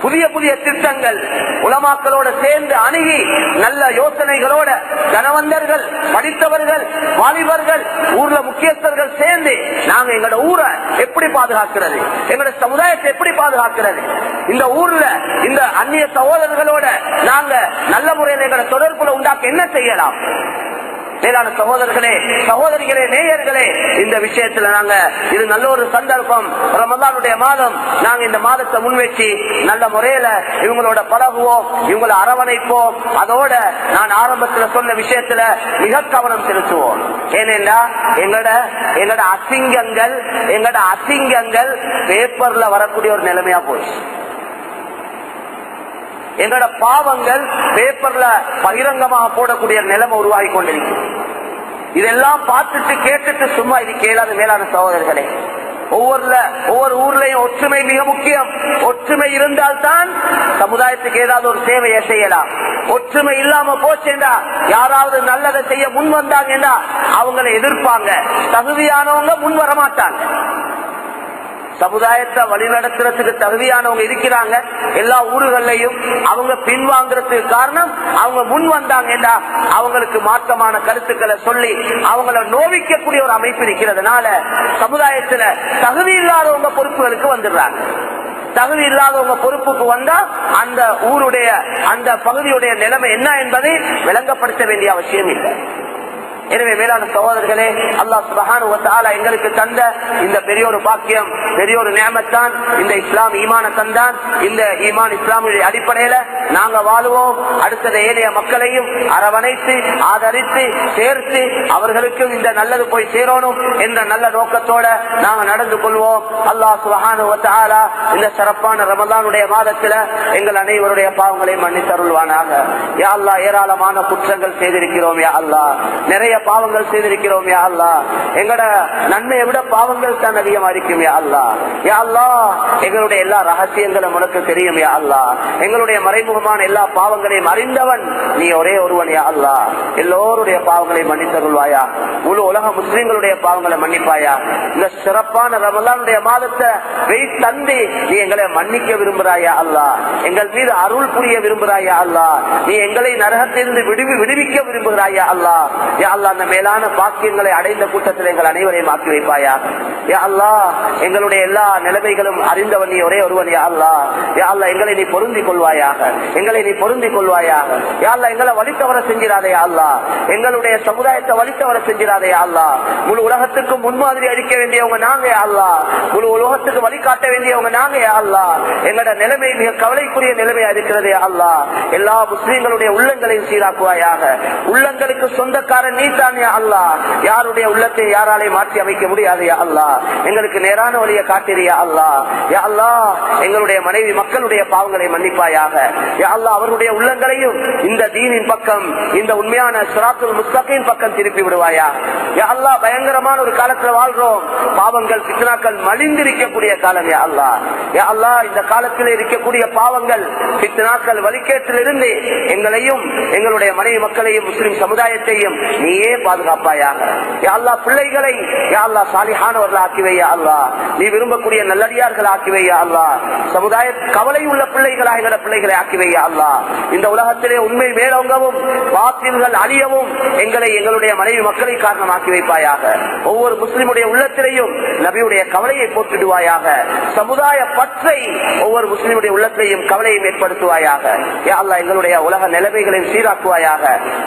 புதிய புதிய திட்டங்கள் உலமாக்களோட சேர்ந்து அணுகி நல்ல யோசனைகளோட கனவந்தர்கள், படித்தவர்கள், வாலிபர்கள், ஊர்ல முக்கியஸ்தர்கள் சேர்ந்து நாங்க எங்களோட ஊரை எப்படி பாதுகாக்கிறது, எங்களோட சமுதாயத்தை எப்படி பாதுகாக்கிறது, இந்த ஊர்ல இந்த அந்நிய சகோதரர்களோட நாங்க நல்ல முறையில் எங்களோட தொடர்புல உண்டாக்க என்ன செய்யலாம்? மேலான சகோதரர்களே, சகோதரிகளே, நேயர்களே, இந்த விஷயத்துல நாங்க இது நல்ல ஒரு சந்தர்ப்பம். ரமலானுடைய மாதம், நாங்க இந்த மாதத்தை முன்வச்சு நல்ல முறையில இவங்களோட பழகுவோம், இவங்களை அரவணைப்போம். அதோட நான் ஆரம்பத்துல சொன்ன விஷயத்துல மிக கவனம் செலுத்துவோம். ஏனென்றா எங்களோட அசிங்கங்கள் பேப்பர்ல வரக்கூடிய ஒரு நிலைமையா போச்சு. எங்களோட பாவங்கள் பேப்பர்ல பகிரங்கமாக போடக்கூடிய நிலைமை உருவாகி கொண்டிருக்கிறது. இதெல்லாம் பார்த்துட்டு கேட்டுட்டு சும்மா இது கேளாத மேலான சகோதரர்களே, ஒவ்வொரு ஊர்லயும் ஒற்றுமை மிக முக்கியம். ஒற்றுமை இருந்தால்தான் சமுதாயத்துக்கு ஏதாவது ஒரு சேவையை செய்யலாம். ஒற்றுமை இல்லாம போச்சேண்டா யாராவது நல்லதை செய்ய முன் வந்தாங்கன்னா அவங்களை எதிர்ப்பாங்க, தகுதியானவங்க முன் வர மாட்டாங்க. சமுதாயத்தை வழிநடத்துறதுக்கு தகுதியானவங்க இருக்கிறாங்க எல்லா ஊர்களையும், அவங்க பின்வாங்கிறதுக்கு காரணம் அவங்க முன் வந்தாங்கன்னா அவங்களுக்கு மாற்றமான கருத்துக்களை சொல்லி அவங்களை நோவிக்கக்கூடிய ஒரு அமைப்பு இருக்கிறதுனால சமுதாயத்துல தகுதி இல்லாதவங்க பொறுப்புகளுக்கு வந்துடுறாங்க. தகுதி இல்லாதவங்க பொறுப்புக்கு வந்தா அந்த ஊருடைய அந்த பகுதியுடைய நிலைமை என்ன என்பதை விளங்கப்படுத்த வேண்டிய அவசியம் இல்லை. எனவே மேலான சகோதரர்களே, அல்லாஹ் சுப்ஹானஹு வ தஆலா எங்களுக்கு தந்த இந்த பெரிய ஒரு பாக்கியம், பெரிய ஒரு நியமத்தான் இந்த இஸ்லாம். ஈமான தந்தான். இந்த ஈமான் இஸ்லாமுடைய அடிப்படையில நாங்க வாழுவோம். அடுத்தது ஏனைய மக்களையும் அரவணைத்து ஆதரித்து சேர்த்து அவர்களுக்கும் இந்த நல்லது போய் சேரணும் என்ற நல்ல நோக்கத்தோட நாங்க நடந்து கொள்வோம். அல்லாஹ் சுப்ஹானஹு வ தஆலா இந்த சிறப்பான ரமலானுடைய மாதத்துல எங்கள் அனைவருடைய பாவங்களை மன்னித்தருள்வானாக. யா அல்லாஹ், ஏராளமான குற்றங்கள் செய்திருக்கிறோம் யா அல்லாஹ், நிறைய பாவங்கள் செய்திருக்கிறோம் யா அல்லாஹ். எங்கட நன்மையை விட பாவங்கள் தான் அதிகமா இருக்கும் யா அல்லாஹ். யா அல்லாஹ், எங்களுடைய எல்லா ரகசியங்களும் உனக்கு தெரியும் யா அல்லாஹ். எங்களுடைய மறைமுகமான எல்லா பாவங்களையும் அறிந்தவன் நீ ஒரே ஒருவன் யா அல்லாஹ். எல்லோருடைய பாவங்களை மன்னித்தருள்வாயா. முழு உலக முஸ்லிம்களுடைய பாவங்களை மன்னிப்பாயா. இந்த சிறப்பான ரமலானுடைய மாதத்தை வெயிட் தந்து நீ எங்களை மன்னிக்க விரும்புறாயா அல்லாஹ். எங்கள் மீது அருள் புரிய விரும்புறாயா அல்லாஹ். நீ எங்களை நரகத்திலிருந்து விடுவிக்க விரும்புகிறாயா அல்லாஹ். யா அல்லாஹ், அந்த மேலான பாக்கியங்களை அடைந்த கூட்டத்தில் எங்கள் அனைவரையும் ஆக்கி வைப்பாயா. யா அல்லாஹ், எங்களுடைய எல்லா நிலைமைகளும் அறிந்தவன் நீ ஒரே ஒருவன் யா அல்லாஹ். யா அல்லாஹ், எங்களை நீ பொருந்திக் கொள்வாயாக, எங்களை நீ பொருந்திக் கொள்வாயாக. யா அல்லாஹ், எங்களை வழித்தவர செஞ்சிடாதே யா அல்லாஹ். எங்களுடைய சமுதாயத்தை வழித்தவர செஞ்சிடாதே யா அல்லாஹ். முழு உலகத்துக்கு முன்மாதிரி அளிக்க வேண்டியவங்க நாங்க யா அல்லாஹ். முழு உலகத்துக்கு வழிகாட்ட வேண்டியவங்க நாங்க யா அல்லாஹ். எங்களோட நிலைமை மிக கவலைக்குரிய நிலைமையா இருக்கிறது யா அல்லாஹ். எல்லா முஸ்லிம்களுடைய உள்ளங்களையும் சீராக்குவாயாக. உள்ளங்களுக்கு சொந்தக்காரன் நீ தான் யா அல்லாஹ். யாருடைய உள்ளத்தை யாராலே மாற்றி அமைக்க முடியாது யா அல்லாஹ். எங்களுக்கு நேரான வழியை காட்டிறியா அல்லாஹ். யா அல்லாஹ், எங்களுடைய மனைவி மக்களுடைய பாவங்களை மன்னிப்பாயாக. யா அல்லாஹ், அவருடைய உள்ளங்களையும் இந்த தீனின் பக்கம், இந்த உண்மையான சிராத்துல் முஸ்தகீம் பக்கம் திருப்பி விடுவாயா. யா அல்லாஹ், பயங்கரமான ஒரு காலத்துல வாழ்றோம். பாவங்கள் ஃபித்னாக்கள் மலிந்திருக்கக்கூடிய காலம் யா அல்லாஹ். யா அல்லாஹ், இந்த காலத்தில் இருக்கக்கூடிய பாவங்கள் ஃபித்னாக்கள் வழிகேட்டிலிருந்து எங்களையும் எங்களுடைய மனைவி மக்களையும் முஸ்லிம் சமுதாயத்தையும் நீயே பாதுகாப்பாயாக. யா அல்லாஹ், பிள்ளைகளை யா அல்லாஹ் சாலிஹானவர்கள் ஆக்கிவை யா அல்லாஹ். நீ விரும்பக்கூடிய நல்லடியார்கள் ஆக்கிவை யா அல்லாஹ். சமுதாய கவலை உள்ள பிள்ளைகளாக எங்களோட பிள்ளைகளை ஆக்கிவை யா அல்லாஹ். இந்த உலகத்திலே உண்மை மேலோங்கவும் பாத்தில்கள் அழியவும் எங்களை எங்களுடைய மனைவி மக்களை காரணமாக்கி வைப்பாயாக. ஒவ்வொரு முஸ்லிமுடைய உள்ளத்திலேயும் நபியுடைய கவலையை போட்டுடுவாயாக. சமுதாய பற்றை ஒவ்வொரு முஸ்லிமுடைய உள்ளத்திலேயும் கவலையும் ஏற்படுத்துவாயாக. யா அல்லாஹ், எங்களுடைய உலக நிலைமைகளையும் சீராக்குவாயாக.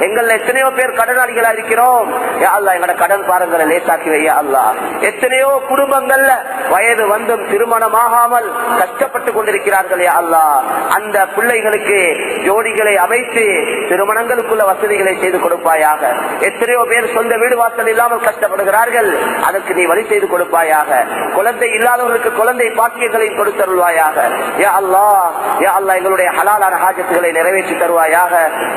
எங்கள் எத்தனையோ பேர் கடனாளிகளா இருக்கிறோம் யா அல்லாஹ். எங்களோட கடன் பாரங்களை லேசாக்கி வையா அல்லாஹ். எத்தனையோ குடும்பங்கள்ல வயது வந்தும் திருமணமாகாமல் கஷ்டப்பட்டு கொண்டிருக்கிறார்கள் யா அல்லாஹ். அந்த பிள்ளைகளுக்கு ஜோடிகளை அமைத்து திருமணங்களுக்குள்ள வசதிகளை செய்து கொடுப்பாயாக. எத்தனையோ பேர் சொந்த வீடு வாசல் இல்லாமல் கஷ்டப்படுகிறார்கள், அதற்கு நீ வழி செய்து கொடுப்பாயாக. குழந்தை இல்லாதவர்களுக்கு குழந்தை பாக்கியங்களை கொடுத்தருள்வாயாக. யா அல்லாஹ், யா அல்லாஹ், எங்களுடைய ஹலாலான ஹாஜத்துகளை நிறைவேற்றி தருவாயாக.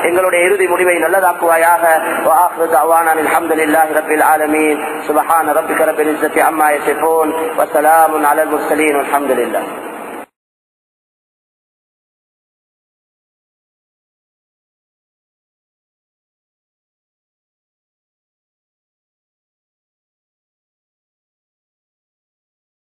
எங்களுடைய இறுதி முடிவை நல்லதாக்குவாயாக. وآخر دعوانا الحمد لله رب العالمين. سبحان ربك رب العزة عما يصفون وسلام على المرسلين والحمد لله.